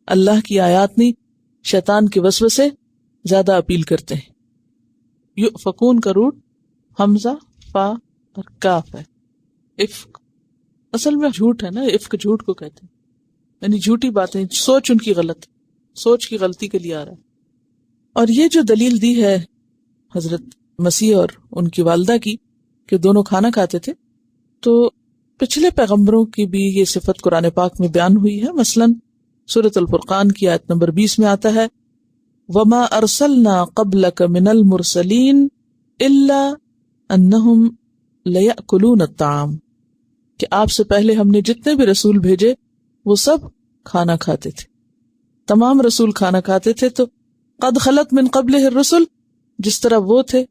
اللہ کی آیات نہیں، شیطان کے وسوسے زیادہ اپیل کرتے ہیں. یؤفکون کا روٹ حمزہ، فا اور کاف ہے. افک اصل میں جھوٹ ہے نا، افک جھوٹ کو کہتے ہیں، یعنی جھوٹی باتیں، سوچ ان کی غلط، سوچ کی غلطی کے لیے آ رہا ہے. اور یہ جو دلیل دی ہے حضرت مسیح اور ان کی والدہ کی کہ دونوں کھانا کھاتے تھے، تو پچھلے پیغمبروں کی بھی یہ صفت قرآن پاک میں بیان ہوئی ہے. مثلاً سورۃ الفرقان کی آیت نمبر 20 میں آتا ہے، وَمَا أَرْسَلْنَا قَبْلَكَ مِنَ الْمُرْسَلِينَ إِلَّا أَنَّهُمْ لَيَأْكُلُونَ الطَّعَامَ، کہ آپ سے پہلے ہم نے جتنے بھی رسول بھیجے وہ سب کھانا کھاتے تھے. تمام رسول کھانا کھاتے تھے. تو قد خلت من قبلہ الرسل، جس طرح وہ تھے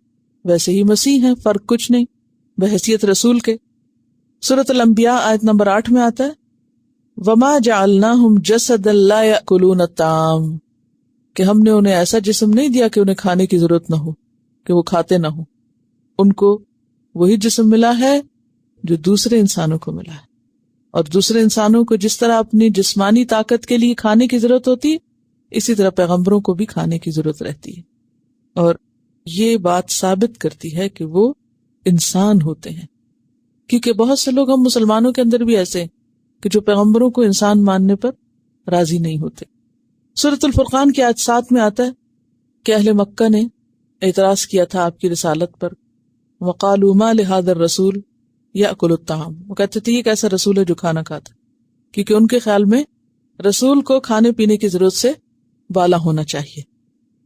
ویسے ہی مسیح ہیں، فرق کچھ نہیں بحیثیت رسول کے. سورۃ الانبیاء آیت نمبر 8 میں آتا ہے، وَمَا جَعَلْنَاهُمْ جَسَدًا لَا يَأْكُلُونَ الطَّعَامَ، کہ ہم نے انہیں ایسا جسم نہیں دیا کہ انہیں کھانے کی ضرورت نہ ہو، کہ وہ کھاتے نہ ہو. ان کو وہی جسم ملا ہے جو دوسرے انسانوں کو ملا ہے، اور دوسرے انسانوں کو جس طرح اپنی جسمانی طاقت کے لیے کھانے کی ضرورت ہوتی ہے، اسی طرح پیغمبروں کو بھی کھانے کی ضرورت رہتی ہے. اور یہ بات ثابت کرتی ہے کہ وہ انسان ہوتے ہیں، کیونکہ بہت سے لوگ، ہم مسلمانوں کے اندر بھی ایسے ہیں کہ جو پیغمبروں کو انسان ماننے پر راضی نہیں ہوتے. سورۃ الفرقان کی آیت 7 میں آتا ہے کہ اہل مکہ نے اعتراض کیا تھا آپ کی رسالت پر، وَقَالُوا مَا لِهَذَا الرَّسُولِ يَأْكُلُ الطَّعَامَ، وہ کہتے تھے یہ کیسا رسول ہے جو کھانا کھاتا، کیونکہ ان کے خیال میں رسول کو کھانے پینے کی ضرورت سے بالا ہونا چاہیے.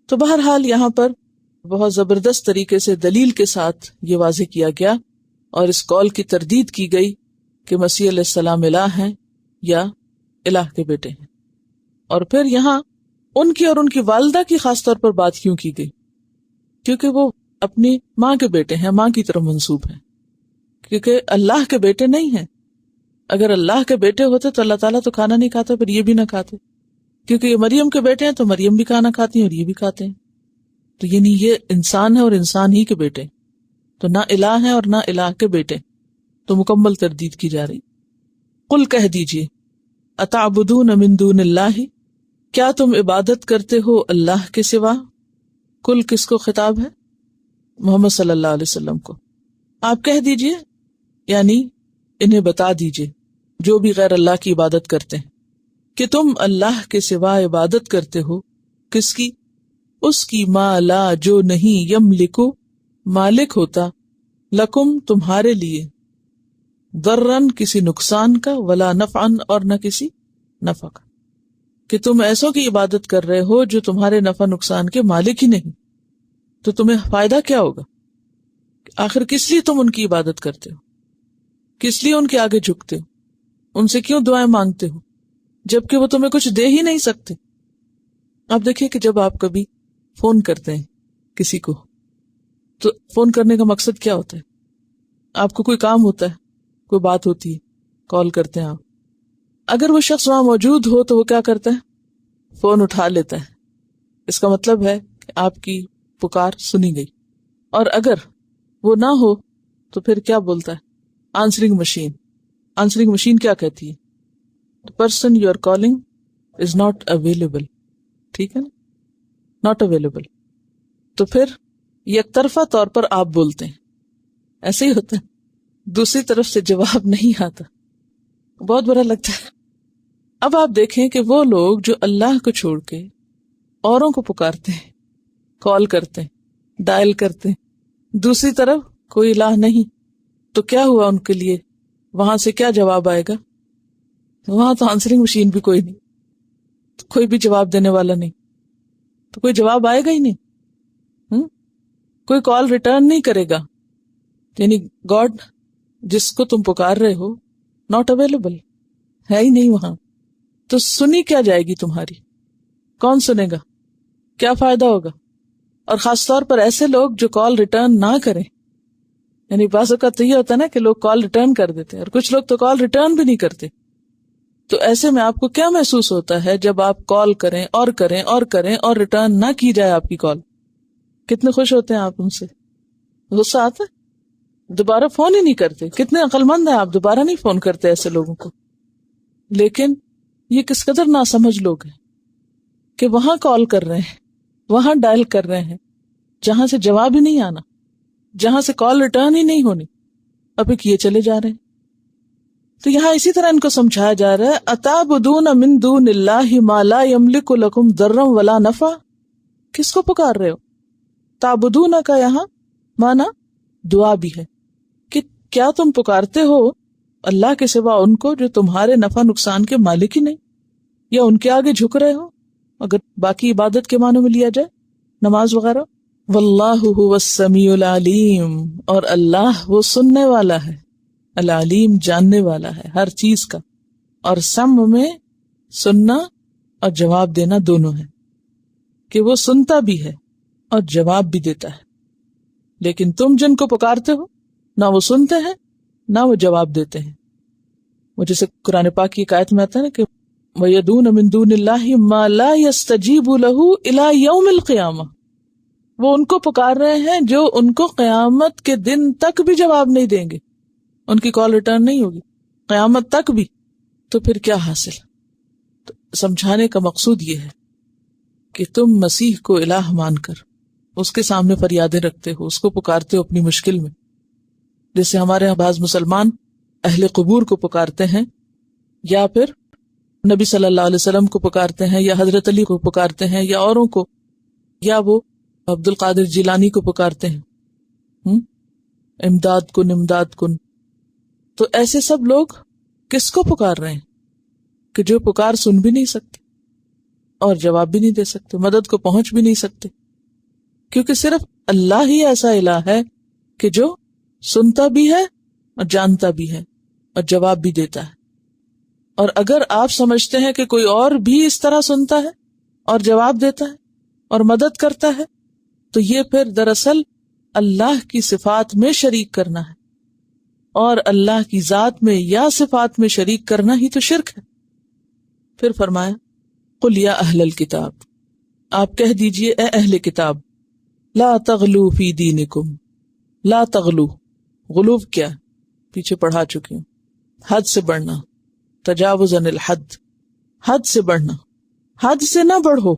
تو بہرحال یہاں پر بہت زبردست طریقے سے دلیل کے ساتھ یہ واضح کیا گیا اور اس قول کی تردید کی گئی کہ مسیح علیہ السلام الہ ہیں یا الہ کے بیٹے ہیں. اور پھر یہاں ان کی اور ان کی والدہ کی خاص طور پر بات کیوں کی گئی؟ کیونکہ وہ اپنی ماں کے بیٹے ہیں، ماں کی طرف منسوب ہیں، کیونکہ اللہ کے بیٹے نہیں ہیں. اگر اللہ کے بیٹے ہوتے تو اللہ تعالیٰ تو کھانا نہیں کھاتا، پھر یہ بھی نہ کھاتے. کیونکہ یہ مریم کے بیٹے ہیں تو مریم بھی کھانا کھاتی ہیں اور یہ بھی کھاتے ہیں. تو یعنی یہ انسان ہے اور انسان ہی کے بیٹے، تو نہ الہ ہیں اور نہ الہ کے بیٹے. تو مکمل تردید کی جا رہی. قل کہہ دیجئے، اتعبدون من دون اللہ، کیا تم عبادت کرتے ہو اللہ کے سوا؟ کل کس کو خطاب ہے؟ محمد صلی اللہ علیہ وسلم کو. آپ کہہ دیجئے، یعنی انہیں بتا دیجئے جو بھی غیر اللہ کی عبادت کرتے ہیں کہ تم اللہ کے سوا عبادت کرتے ہو. کس کی؟ اس کی، ما لا، جو نہیں، یملکو، مالک ہوتا، لکم، تمہارے لیے، ضررن، کسی نقصان کا، ولا نفعن، اور نہ کسی نفع کا. کہ تم ایسوں کی عبادت کر رہے ہو جو تمہارے نفع نقصان کے مالک ہی نہیں، تو تمہیں فائدہ کیا ہوگا؟ آخر کس لیے تم ان کی عبادت کرتے ہو؟ کس لیے ان کے آگے جھکتے ہو؟ ان سے کیوں دعائیں مانگتے ہو جبکہ وہ تمہیں کچھ دے ہی نہیں سکتے؟ آپ دیکھیں کہ جب آپ کبھی فون کرتے ہیں کسی کو تو فون کرنے کا مقصد کیا ہوتا ہے؟ آپ کو کوئی کام ہوتا ہے، کوئی بات ہوتی ہے، کال کرتے ہیں آپ. اگر وہ شخص وہاں موجود ہو تو وہ کیا کرتا ہے؟ فون اٹھا لیتا ہے. اس کا مطلب ہے کہ آپ کی پکار سنی گئی. اور اگر وہ نہ ہو تو پھر کیا بولتا ہے؟ Answering machine. آنسرنگ مشین کیا کہتی ہے؟ The person you are calling is not available. ٹھیک ہے نا؟ Not available. تو پھر یک طرفہ طور پر آپ بولتے ہیں، ایسے ہی ہوتا ہے، دوسری طرف سے جواب نہیں آتا، بہت برا لگتا ہے۔ اب آپ دیکھیں کہ وہ لوگ جو اللہ کو چھوڑ کے اوروں کو پکارتے ہیں، کال کرتے ہیں، ڈائل کرتے ہیں، دوسری طرف کوئی الہ نہیں، تو کیا ہوا ان کے لیے؟ وہاں سے کیا جواب آئے گا؟ وہاں تو آنسرنگ مشین بھی کوئی نہیں، کوئی بھی جواب دینے والا نہیں، تو کوئی جواب آئے گا ہی نہیں، کوئی کال ریٹرن نہیں کرے گا، یعنی گاڈ جس کو تم پکار رہے ہو ناٹ اویلیبل، ہے ہی نہیں وہاں، تو سنی کیا جائے گی تمہاری؟ کون سنے گا؟ کیا فائدہ ہوگا؟ اور خاص طور پر ایسے لوگ جو کال ریٹرن نہ کریں، یعنی بعض اوقات تو یہ ہوتا ہے نا کہ لوگ کال ریٹرن کر دیتے ہیں اور کچھ لوگ تو کال ریٹرن بھی نہیں کرتے، تو ایسے میں آپ کو کیا محسوس ہوتا ہے جب آپ کال کریں اور کریں اور کریں اور ریٹرن نہ کی جائے آپ کی کال؟ کتنے خوش ہوتے ہیں آپ ان سے؟ غصہ آتا ہے، دوبارہ فون ہی نہیں کرتے۔ کتنے عقل مند ہیں آپ، دوبارہ نہیں فون کرتے ایسے لوگوں کو۔ لیکن یہ کس قدر ناسمجھ لوگ ہیں کہ وہاں کال کر رہے ہیں، وہاں ڈائل کر رہے ہیں، جہاں سے جواب ہی نہیں آنا، جہاں سے کال ریٹرن ہی نہیں ہونی، اب کیے چلے جا رہے ہیں۔ تو یہاں اسی طرح ان کو سمجھایا جا رہا ہے، اتعبدون من دون اللہ ما لا یملک لکم ضرا ولا نفع، کس کو پکار رہے ہو؟ تعبدون کا یہاں معنی دعا بھی ہے، کہ کیا تم پکارتے ہو اللہ کے سوا ان کو جو تمہارے نفع نقصان کے مالک ہی نہیں، یا ان کے آگے جھک رہے ہو اگر باقی عبادت کے معنوں میں لیا جائے، نماز وغیرہ۔ واللہ هو السمیع العلیم، اور اللہ وہ سننے والا ہے، العلیم جاننے والا ہے ہر چیز کا، اور سمع میں سننا اور جواب دینا دونوں ہے، کہ وہ سنتا بھی ہے اور جواب بھی دیتا ہے، لیکن تم جن کو پکارتے ہو نہ وہ سنتے ہیں نہ وہ جواب دیتے ہیں۔ وہ جیسے قرآن پاک کی ایک آیت میں آتا ہے نا کہ وَيَدُونَ مِن دُونِ اللَّهِ مَا لَا يَسْتَجِيبُ لَهُ إِلَى يَوْمِ الْقِيَامَةِ، وہ ان کو پکار رہے ہیں جو ان کو قیامت کے دن تک بھی جواب نہیں دیں گے، ان کی کال ریٹرن نہیں ہوگی قیامت تک بھی، تو پھر کیا حاصل؟ تو سمجھانے کا مقصود یہ ہے کہ تم مسیح کو الہ مان کر اس کے سامنے فریادیں رکھتے ہو، اس کو پکارتے ہو اپنی مشکل میں، جیسے ہمارے یہاں بعض مسلمان اہل قبور کو پکارتے ہیں، یا پھر نبی صلی اللہ علیہ وسلم کو پکارتے ہیں، یا حضرت علی کو پکارتے ہیں، یا اوروں کو، یا وہ عبد القادر جیلانی کو پکارتے ہیں، امداد کن امداد کن۔ تو ایسے سب لوگ کس کو پکار رہے ہیں کہ جو پکار سن بھی نہیں سکتے اور جواب بھی نہیں دے سکتے، مدد کو پہنچ بھی نہیں سکتے، کیونکہ صرف اللہ ہی ایسا الہ ہے کہ جو سنتا بھی ہے اور جانتا بھی ہے اور جواب بھی دیتا ہے۔ اور اگر آپ سمجھتے ہیں کہ کوئی اور بھی اس طرح سنتا ہے اور جواب دیتا ہے اور مدد کرتا ہے، تو یہ پھر دراصل اللہ کی صفات میں شریک کرنا ہے، اور اللہ کی ذات میں یا صفات میں شریک کرنا ہی تو شرک ہے۔ پھر فرمایا قل یا اہل الکتاب، آپ کہہ دیجئے اے اہل کتاب، لا تغلو فی دینکم، لا تغلو، غلو کیا پیچھے پڑھا چکی ہوں، حد سے بڑھنا، تجاوزن الحد، حد سے بڑھنا، حد سے نہ بڑھو،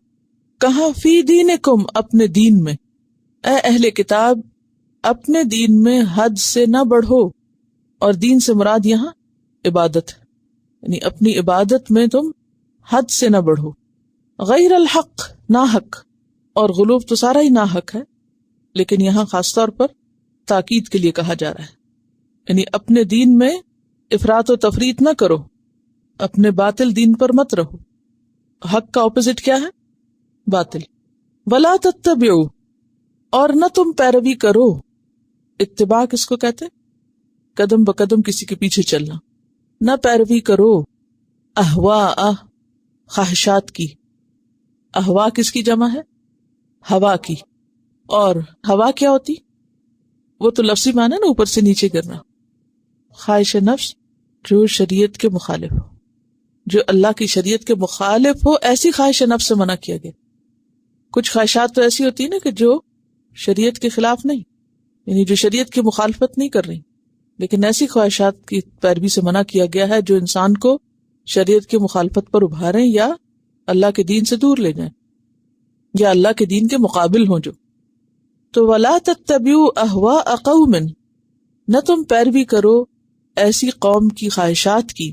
کہاں؟ فی دینکم، اپنے دین میں، اے اہل کتاب اپنے دین میں حد سے نہ بڑھو، اور دین سے مراد یہاں عبادت ہے، یعنی اپنی عبادت میں تم حد سے نہ بڑھو، غیر الحق، ناحق، اور غلوب تو سارا ہی ناحق ہے، لیکن یہاں خاص طور پر تاکید کے لیے کہا جا رہا ہے، یعنی اپنے دین میں افراط و تفریط نہ کرو، اپنے باطل دین پر مت رہو۔ حق کا اپوزٹ کیا ہے؟ باطل۔ ولا تتبعوا، اور نہ تم پیروی کرو، اتباع کس کو کہتے؟ قدم بقدم کسی کے پیچھے چلنا، نہ پیروی کرو اہواء، خواہشات کی۔ اہواء کس کی جمع ہے؟ ہوا کی۔ اور ہوا کیا ہوتی؟ وہ تو لفظی معنی نا، اوپر سے نیچے کرنا۔ خواہش نفس جو شریعت کے مخالف ہو، جو اللہ کی شریعت کے مخالف ہو، ایسی خواہش نفس سے منع کیا گیا۔ کچھ خواہشات تو ایسی ہوتی ہیں نا کہ جو شریعت کے خلاف نہیں، یعنی جو شریعت کی مخالفت نہیں کر رہی، لیکن ایسی خواہشات کی پیروی سے منع کیا گیا ہے جو انسان کو شریعت کی مخالفت پر ابھاریں یا اللہ کے دین سے دور لے جائیں، یا اللہ کے دین کے مقابل ہوں جو۔ تو وَلَا تَتَّبِعُوا أَهْوَاءَ قَوْمٍ، نہ تم پیروی کرو ایسی قوم کی خواہشات کی،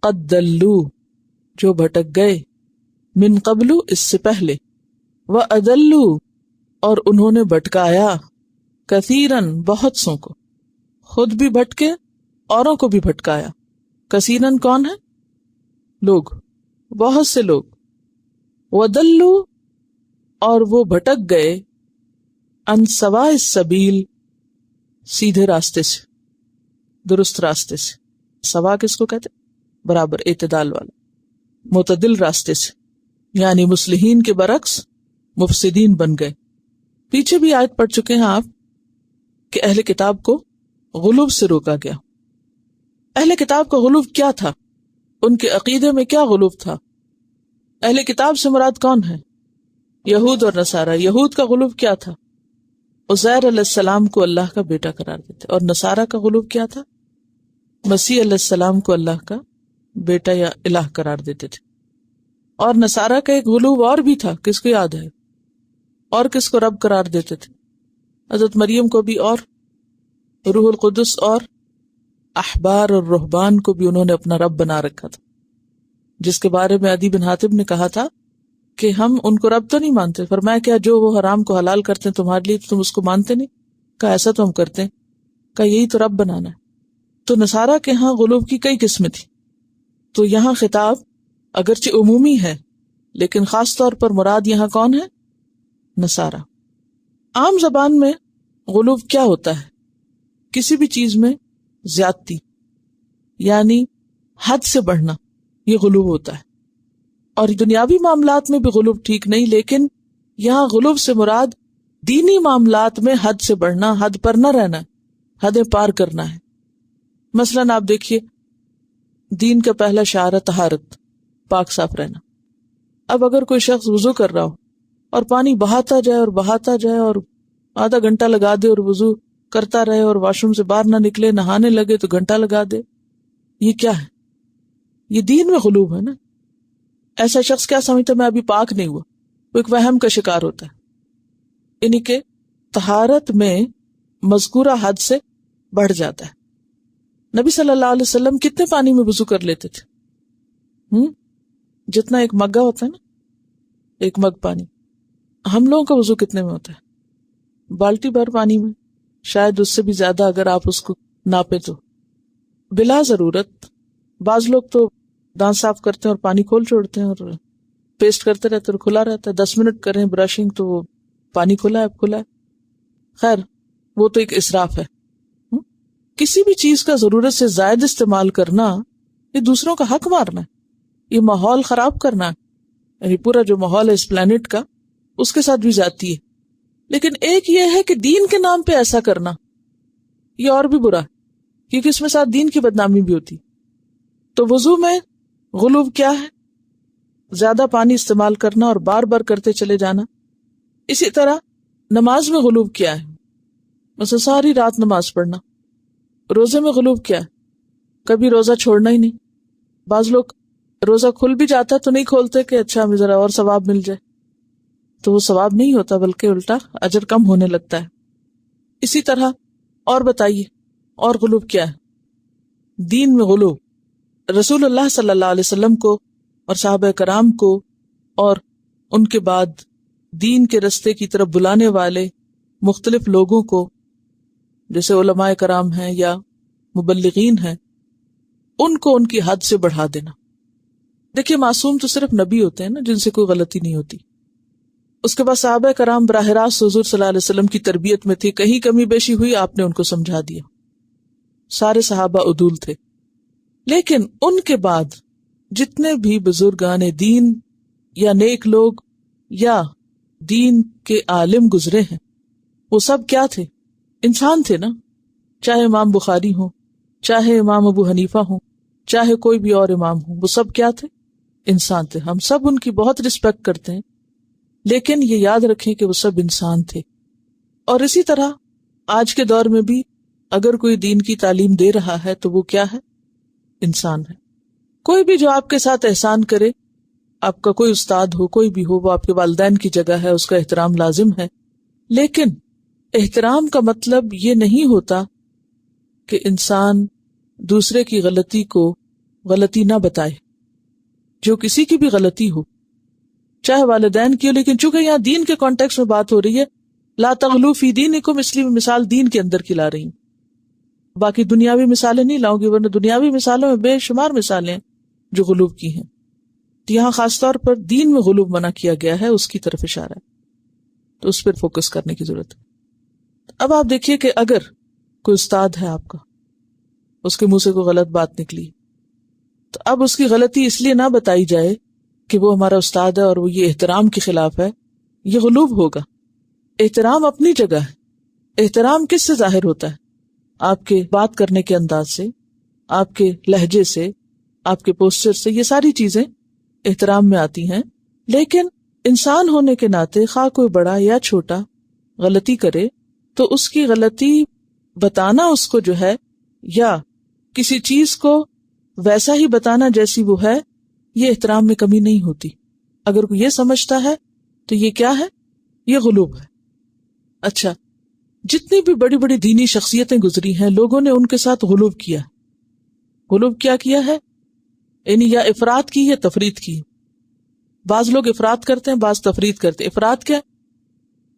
قَدْ دَلُّوا، جو بھٹک گئے، من قبل، اس سے پہلے، وَأَضَلُّوا، اور انہوں نے بھٹکایا، کثیراً، بہت سو کو، خود بھی بھٹکے اوروں کو بھی بھٹکایا۔ کثیراً کون ہے؟ لوگ، بہت سے لوگ۔ وَضَلُّوا، اور وہ بھٹک گئے، عن سواء السبیل، سیدھے راستے سے، درست راستے سے۔ سوا کس کو کہتے؟ برابر، اعتدال والا، معتدل راستے سے، یعنی مصلحین کے برعکس مفسدین بن گئے۔ پیچھے بھی آیت پڑھ چکے ہیں آپ کہ اہل کتاب کو غلو سے روکا گیا۔ اہل کتاب کا غلو کیا تھا؟ ان کے عقیدے میں کیا غلو تھا؟ اہل کتاب سے مراد کون ہے؟ یہود اور نصارہ۔ یہود کا غلو کیا تھا؟ عزیر علیہ السلام کو اللہ کا بیٹا قرار دیتے، اور نصارہ کا غلو کیا تھا؟ مسیح علیہ السلام کو اللہ کا بیٹا یا الہ قرار دیتے تھے۔ اور نصارہ کا ایک غلو اور بھی تھا، کس کو یاد ہے؟ اور کس کو رب قرار دیتے تھے؟ حضرت مریم کو بھی، اور روح القدس اور احبار اور رہبان کو بھی انہوں نے اپنا رب بنا رکھا تھا، جس کے بارے میں عدی بن حاتم نے کہا تھا کہ ہم ان کو رب تو نہیں مانتے۔ فرمایا کیا جو وہ حرام کو حلال کرتے ہیں تمہارے لیے، تم اس کو مانتے نہیں؟ کہا ایسا تو ہم کرتے ہیں۔ کہا یہی تو رب بنانا ہے۔ تو نصارہ کے ہاں غلو کی کئی قسمیں تھی۔ تو یہاں خطاب اگرچہ عمومی ہے، لیکن خاص طور پر مراد یہاں کون ہے؟ نصارہ۔ عام زبان میں غلو کیا ہوتا ہے؟ کسی بھی چیز میں زیادتی، یعنی حد سے بڑھنا، یہ غلو ہوتا ہے۔ اور دنیاوی معاملات میں بھی غلو ٹھیک نہیں، لیکن یہاں غلو سے مراد دینی معاملات میں حد سے بڑھنا، حد پر نہ رہنا، حدیں پار کرنا ہے۔ مثلاً آپ دیکھیے، دین کا پہلا شعار ہے طہارت، پاک صاف رہنا۔ اب اگر کوئی شخص وضو کر رہا ہو اور پانی بہاتا جائے اور بہاتا جائے اور آدھا گھنٹہ لگا دے اور وضو کرتا رہے اور واش روم سے باہر نہ نکلے، نہانے لگے تو گھنٹہ لگا دے، یہ کیا ہے؟ یہ دین میں غلو ہے نا۔ ایسا شخص کیا سمجھتا میں ابھی پاک نہیں ہوا، وہ ایک وہم کا شکار ہوتا ہے، یعنی کہ طہارت میں مذکورہ حد سے بڑھ جاتا ہے۔ نبی صلی اللہ علیہ وسلم کتنے پانی میں وضو کر لیتے تھے؟ جتنا ایک مگہ ہوتا ہے نا، ایک مگ پانی۔ ہم لوگوں کا وضو کتنے میں ہوتا ہے؟ بالٹی بھر پانی میں، شاید اس سے بھی زیادہ اگر آپ اس کو ناپے تو، بلا ضرورت۔ بعض لوگ تو دانت صاف کرتے ہیں اور پانی کھول چھوڑتے ہیں اور پیسٹ کرتے رہتے اور کھلا رہتا ہے، 10 منٹ کریں برشنگ تو وہ پانی کھلا ہے کھلا ہے۔ خیر وہ تو ایک اسراف ہے۔ کسی بھی چیز کا ضرورت سے زائد استعمال کرنا یہ دوسروں کا حق مارنا ہے، یہ ماحول خراب کرنا ہے، یعنی پورا جو ماحول ہے اس پلانٹ کا، اس کے ساتھ بھی جاتی ہے۔ لیکن ایک یہ ہے کہ دین کے نام پہ ایسا کرنا، یہ اور بھی برا ہے، کیونکہ اس میں ساتھ دین کی بدنامی بھی ہوتی۔ تو وضو میں غلو کیا ہے؟ زیادہ پانی استعمال کرنا اور بار بار کرتے چلے جانا۔ اسی طرح نماز میں غلو کیا ہے؟ مثلا ساری رات نماز پڑھنا۔ روزے میں غلو کیا ہے؟ کبھی روزہ چھوڑنا ہی نہیں۔ بعض لوگ روزہ کھل بھی جاتا ہے تو نہیں کھولتے کہ اچھا ہمیں ذرا اور ثواب مل جائے، تو وہ ثواب نہیں ہوتا بلکہ الٹا اجر کم ہونے لگتا ہے۔ اسی طرح اور بتائیے اور غلو کیا ہے؟ دین میں غلو رسول اللہ صلی اللہ علیہ وسلم کو اور صحابہ کرام کو اور ان کے بعد دین کے رستے کی طرف بلانے والے مختلف لوگوں کو، جیسے علماء کرام ہیں یا مبلغین ہیں، ان کو ان کی حد سے بڑھا دینا۔ دیکھیے معصوم تو صرف نبی ہوتے ہیں نا، جن سے کوئی غلطی نہیں ہوتی۔ اس کے بعد صحابہ کرام براہ راست حضور صلی اللہ علیہ وسلم کی تربیت میں تھی، کہیں کمی بیشی ہوئی آپ نے ان کو سمجھا دیا، سارے صحابہ عدول تھے۔ لیکن ان کے بعد جتنے بھی بزرگان دین یا نیک لوگ یا دین کے عالم گزرے ہیں، وہ سب کیا تھے؟ انسان تھے نا۔ چاہے امام بخاری ہوں، چاہے امام ابو حنیفہ ہوں، چاہے کوئی بھی اور امام ہوں، وہ سب کیا تھے؟ انسان تھے۔ ہم سب ان کی بہت رسپیکٹ کرتے ہیں، لیکن یہ یاد رکھیں کہ وہ سب انسان تھے۔ اور اسی طرح آج کے دور میں بھی اگر کوئی دین کی تعلیم دے رہا ہے تو وہ کیا ہے؟ انسان ہے۔ کوئی بھی جو آپ کے ساتھ احسان کرے، آپ کا کوئی استاد ہو، کوئی بھی ہو، وہ آپ کے والدین کی جگہ ہے، اس کا احترام لازم ہے، لیکن احترام کا مطلب یہ نہیں ہوتا کہ انسان دوسرے کی غلطی کو غلطی نہ بتائے، جو کسی کی بھی غلطی ہو، چاہے والدین کی ہو، لیکن چونکہ یہاں دین کے کانٹیکس میں بات ہو رہی ہے، لا تغلو فی دینکم، اس لیے میں مثال دین کے اندر کی لا رہی ہوں، باقی دنیاوی مثالیں نہیں لاؤں گی، ورنہ دنیاوی مثالوں میں بے شمار مثالیں جو غلوب کی ہیں، تو یہاں خاص طور پر دین میں غلوب منع کیا گیا ہے، اس کی طرف اشارہ ہے، تو اس پر فوکس کرنے کی ضرورت ہے۔ اب آپ دیکھیے کہ اگر کوئی استاد ہے آپ کا، اس کے منہ سے کوئی غلط بات نکلی، تو اب اس کی غلطی اس لیے نہ بتائی جائے کہ وہ ہمارا استاد ہے اور وہ یہ احترام کے خلاف ہے، یہ غلوب ہوگا۔ احترام اپنی جگہ ہے۔ احترام کس سے ظاہر ہوتا ہے؟ آپ کے بات کرنے کے انداز سے، آپ کے لہجے سے، آپ کے پوسچر سے، یہ ساری چیزیں احترام میں آتی ہیں۔ لیکن انسان ہونے کے ناطے خواہ کوئی بڑا یا چھوٹا غلطی کرے تو اس کی غلطی بتانا اس کو جو ہے، یا کسی چیز کو ویسا ہی بتانا جیسی وہ ہے، یہ احترام میں کمی نہیں ہوتی۔ اگر کوئی یہ سمجھتا ہے تو یہ کیا ہے؟ یہ غلوب ہے۔ اچھا، جتنی بھی بڑی بڑی دینی شخصیتیں گزری ہیں، لوگوں نے ان کے ساتھ غلوب کیا۔ غلوب کیا کیا ہے؟ یعنی یا افراط کی یا تفریط کی۔ بعض لوگ افراط کرتے ہیں، بعض تفریط کرتے ہیں۔ افراط کیا؟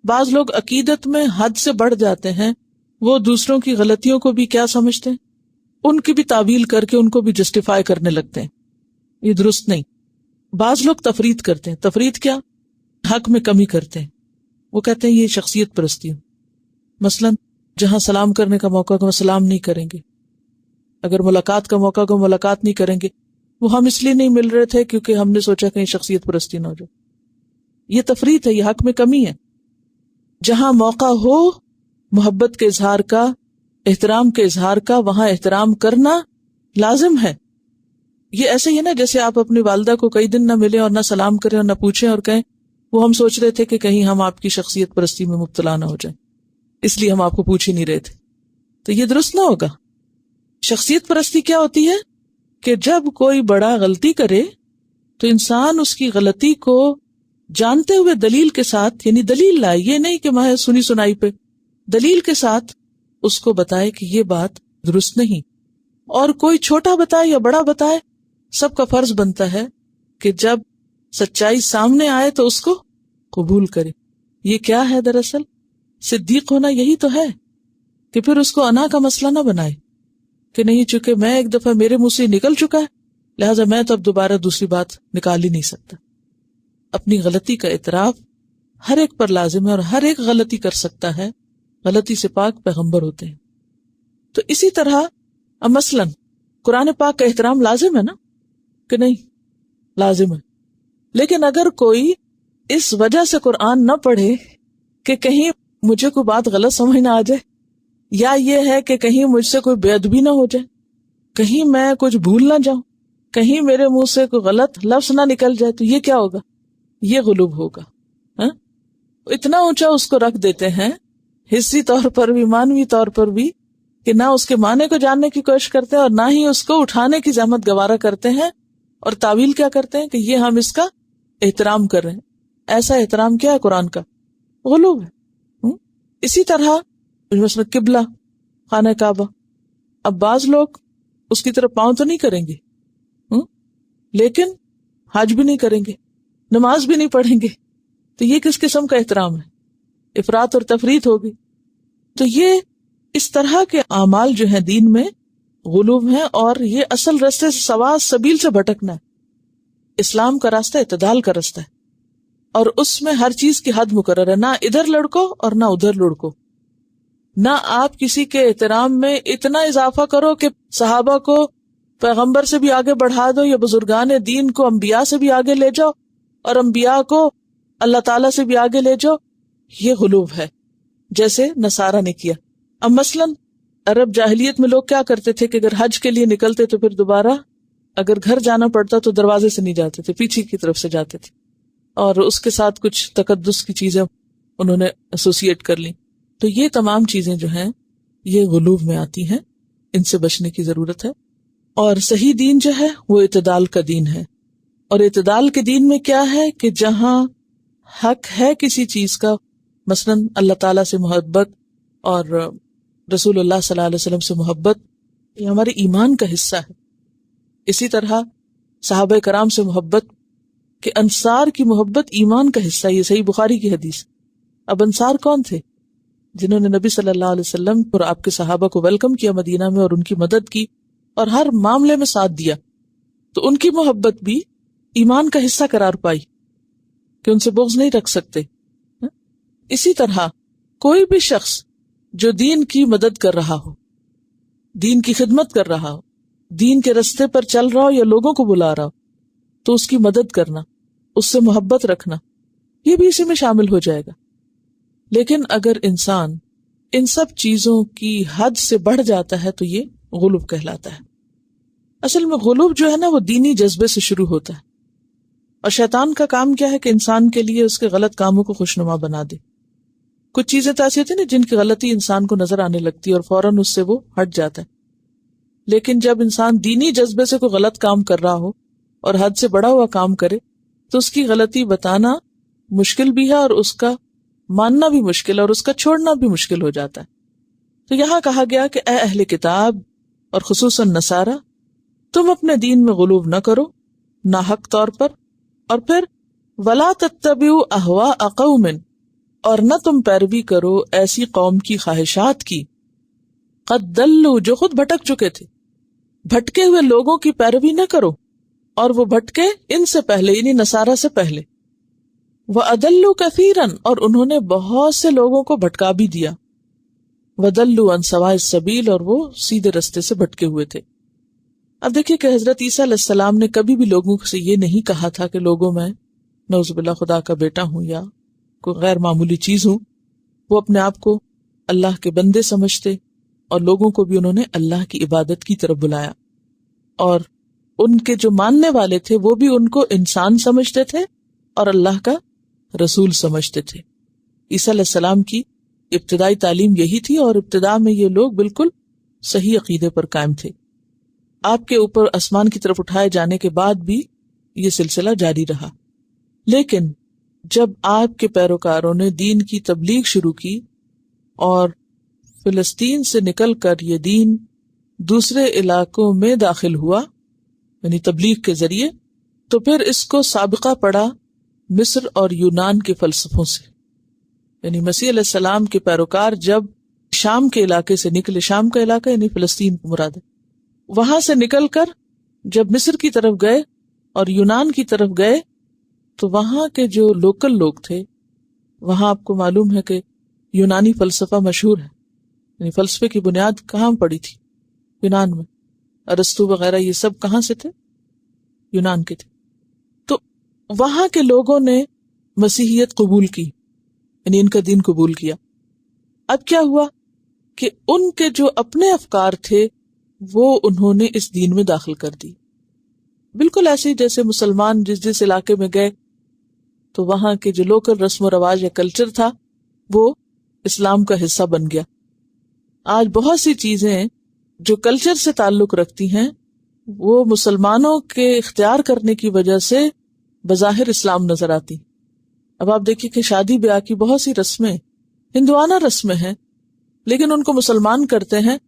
بعض لوگ عقیدت میں حد سے بڑھ جاتے ہیں، وہ دوسروں کی غلطیوں کو بھی کیا سمجھتے ہیں؟ ان کی بھی تعویل کر کے ان کو بھی جسٹیفائی کرنے لگتے ہیں، یہ درست نہیں۔ بعض لوگ تفریط کرتے ہیں۔ تفریط کیا؟ حق میں کمی کرتے ہیں، وہ کہتے ہیں یہ شخصیت پرستی ہے۔ مثلا جہاں سلام کرنے کا موقع کو سلام نہیں کریں گے، اگر ملاقات کا موقع کو ملاقات نہیں کریں گے، وہ ہم اس لیے نہیں مل رہے تھے کیونکہ ہم نے سوچا کہیں شخصیت پرستی نہ ہو جائے، یہ تفریط ہے، یہ حق میں کمی ہے۔ جہاں موقع ہو محبت کے اظہار کا، احترام کے اظہار کا، وہاں احترام کرنا لازم ہے۔ یہ ایسے ہی ہے نا جیسے آپ اپنی والدہ کو کئی دن نہ ملیں اور نہ سلام کریں اور نہ پوچھیں اور کہیں وہ ہم سوچ رہے تھے کہ کہیں ہم آپ کی شخصیت پرستی میں مبتلا نہ ہو جائیں، اس لیے ہم آپ کو پوچھ ہی نہیں رہے تھے، تو یہ درست نہ ہوگا۔ شخصیت پرستی کیا ہوتی ہے کہ جب کوئی بڑا غلطی کرے تو انسان اس کی غلطی کو جانتے ہوئے دلیل کے ساتھ، یعنی دلیل لائے، یہ نہیں کہ محض سنی سنائی پہ، دلیل کے ساتھ اس کو بتائے کہ یہ بات درست نہیں۔ اور کوئی چھوٹا بتائے یا بڑا بتائے، سب کا فرض بنتا ہے کہ جب سچائی سامنے آئے تو اس کو قبول کرے۔ یہ کیا ہے دراصل؟ صدیق ہونا یہی تو ہے کہ پھر اس کو انا کا مسئلہ نہ بنائے کہ نہیں چونکہ میں ایک دفعہ میرے منہ سے نکل چکا ہے لہٰذا میں تو اب دوبارہ دوسری بات نکال ہی نہیں سکتا۔ اپنی غلطی کا اعتراف ہر ایک پر لازم ہے اور ہر ایک غلطی کر سکتا ہے، غلطی سے پاک پیغمبر ہوتے ہیں۔ تو اسی طرح مثلاً قرآن پاک کا احترام لازم ہے نا کہ نہیں؟ لازم ہے۔ لیکن اگر کوئی اس وجہ سے قرآن نہ پڑھے کہ کہیں مجھے کوئی بات غلط سمجھ نہ آ جائے، یا یہ ہے کہ کہیں مجھ سے کوئی بے ادبی نہ ہو جائے، کہیں میں کچھ بھول نہ جاؤں، کہیں میرے منہ سے کوئی غلط لفظ نہ نکل جائے، تو یہ کیا ہوگا؟ یہ غلوب ہوگا۔ اتنا اونچا اس کو رکھ دیتے ہیں، حصی طور پر بھی مانوی طور پر بھی، کہ نہ اس کے معنی کو جاننے کی کوشش کرتے ہیں اور نہ ہی اس کو اٹھانے کی زحمت گوارا کرتے ہیں، اور تعویل کیا کرتے ہیں کہ یہ ہم اس کا احترام کر رہے ہیں۔ ایسا احترام کیا ہے قرآن کا؟ غلوب ہے۔ اسی طرح مثلا قبلہ خانہ کعبہ، اب بعض لوگ اس کی طرف پاؤں تو نہیں کریں گے، لیکن حج بھی نہیں کریں گے، نماز بھی نہیں پڑھیں گے، تو یہ کس قسم کا احترام ہے؟ افراط اور تفریط ہوگی۔ تو یہ اس طرح کے اعمال جو ہیں دین میں غلوب ہیں، اور یہ اصل راستے سے سوا سبیل سے بھٹکنا ہے۔ اسلام کا راستہ اعتدال کا راستہ ہے، اور اس میں ہر چیز کی حد مقرر ہے، نہ ادھر لڑکو اور نہ ادھر لڑکو، نہ آپ کسی کے احترام میں اتنا اضافہ کرو کہ صحابہ کو پیغمبر سے بھی آگے بڑھا دو، یا بزرگان دین کو انبیاء سے بھی آگے لے جاؤ، اور انبیاء کو اللہ تعالیٰ سے بھی آگے لے جاؤ، یہ غلوب ہے، جیسے نصارہ نے کیا۔ اب مثلاً عرب جاہلیت میں لوگ کیا کرتے تھے کہ اگر حج کے لیے نکلتے تو پھر دوبارہ اگر گھر جانا پڑتا تو دروازے سے نہیں جاتے تھے، پیچھے کی طرف سے جاتے تھے، اور اس کے ساتھ کچھ تقدس کی چیزیں انہوں نے ایسوسیٹ کر لی۔ تو یہ تمام چیزیں جو ہیں یہ غلوب میں آتی ہیں، ان سے بچنے کی ضرورت ہے۔ اور صحیح دین جو ہے وہ اعتدال کا دین ہے، اور اعتدال کے دین میں کیا ہے کہ جہاں حق ہے کسی چیز کا، مثلاً اللہ تعالیٰ سے محبت اور رسول اللہ صلی اللہ علیہ وسلم سے محبت یہ ہمارے ایمان کا حصہ ہے. اسی طرح صحابہ کرام سے محبت کہ انصار کی محبت ایمان کا حصہ ہے. یہ صحیح بخاری کی حدیث. اب انصار کون تھے؟ جنہوں نے نبی صلی اللہ علیہ وسلم اور آپ کے صحابہ کو ویلکم کیا مدینہ میں اور ان کی مدد کی اور ہر معاملے میں ساتھ دیا. تو ان کی محبت بھی ایمان کا حصہ قرار پائی کہ ان سے بغض نہیں رکھ سکتے. اسی طرح کوئی بھی شخص جو دین کی مدد کر رہا ہو، دین کی خدمت کر رہا ہو، دین کے رستے پر چل رہا ہو یا لوگوں کو بلا رہا ہو، تو اس کی مدد کرنا، اس سے محبت رکھنا، یہ بھی اسی میں شامل ہو جائے گا. لیکن اگر انسان ان سب چیزوں کی حد سے بڑھ جاتا ہے تو یہ غلو کہلاتا ہے. اصل میں غلو جو ہے نا وہ دینی جذبے سے شروع ہوتا ہے، اور شیطان کا کام کیا ہے کہ انسان کے لیے اس کے غلط کاموں کو خوشنما بنا دے. کچھ چیزیں تو ایسی ہوتی ہیں نا جن کی غلطی انسان کو نظر آنے لگتی ہے اور فوراً اس سے وہ ہٹ جاتا ہے. لیکن جب انسان دینی جذبے سے کوئی غلط کام کر رہا ہو اور حد سے بڑا ہوا کام کرے تو اس کی غلطی بتانا مشکل بھی ہے اور اس کا ماننا بھی مشکل ہے اور اس کا چھوڑنا بھی مشکل ہو جاتا ہے. تو یہاں کہا گیا کہ اے اہل کتاب اور خصوصاً نصارہ، تم اپنے دین میں غلو نہ کرو ناحق طور پر، اور پھر ولا تتبعوا اہواء قوم، اور نہ تم پیروی کرو ایسی قوم کی خواہشات کی، قد دلوا جو خود بھٹک چکے تھے. بھٹکے ہوئے لوگوں کی پیروی نہ کرو، اور وہ بھٹکے ان سے پہلے یعنی نصارہ سے پہلے. وَأَضَلُّوا كَثِيرًا، اور انہوں نے بہت سے لوگوں کو بھٹکا بھی دیا. وَضَلُّوا عَنْ سَوَاءِ السَّبِيلِ، اور وہ سیدھے رستے سے بھٹکے ہوئے تھے. اب دیکھیے کہ حضرت عیسیٰ علیہ السلام نے کبھی بھی لوگوں سے یہ نہیں کہا تھا کہ لوگوں میں نعوذ باللہ خدا کا بیٹا ہوں یا کوئی غیر معمولی چیز ہوں. وہ اپنے آپ کو اللہ کے بندے سمجھتے اور لوگوں کو بھی انہوں نے اللہ کی عبادت کی طرف بلایا، اور ان کے جو ماننے والے تھے وہ بھی ان کو انسان سمجھتے تھے اور اللہ کا رسول سمجھتے تھے. عیسیٰ علیہ السلام کی ابتدائی تعلیم یہی تھی، اور ابتدا میں یہ لوگ بالکل صحیح عقیدے پر قائم تھے. آپ کے اوپر آسمان کی طرف اٹھائے جانے کے بعد بھی یہ سلسلہ جاری رہا. لیکن جب آپ کے پیروکاروں نے دین کی تبلیغ شروع کی اور فلسطین سے نکل کر یہ دین دوسرے علاقوں میں داخل ہوا یعنی تبلیغ کے ذریعے، تو پھر اس کو سابقہ پڑا مصر اور یونان کے فلسفوں سے. یعنی مسیح علیہ السلام کے پیروکار جب شام کے علاقے سے نکلے، شام کا علاقہ یعنی فلسطین مراد ہے، وہاں سے نکل کر جب مصر کی طرف گئے اور یونان کی طرف گئے تو وہاں کے جو لوکل لوگ تھے، وہاں آپ کو معلوم ہے کہ یونانی فلسفہ مشہور ہے. یعنی فلسفے کی بنیاد کہاں پڑی تھی؟ یونان میں. ارسطو وغیرہ یہ سب کہاں سے تھے؟ یونان کے تھے. تو وہاں کے لوگوں نے مسیحیت قبول کی، یعنی ان کا دین قبول کیا. اب کیا ہوا کہ ان کے جو اپنے افکار تھے وہ انہوں نے اس دین میں داخل کر دی. بالکل ایسے ہی جیسے مسلمان جس علاقے میں گئے تو وہاں کے جو لوکل رسم و رواج یا کلچر تھا وہ اسلام کا حصہ بن گیا. آج بہت سی چیزیں جو کلچر سے تعلق رکھتی ہیں وہ مسلمانوں کے اختیار کرنے کی وجہ سے بظاہر اسلام نظر آتی. اب آپ دیکھیے کہ شادی بیاہ کی بہت سی رسمیں ہندوانہ رسمیں ہیں، لیکن ان کو مسلمان کرتے ہیں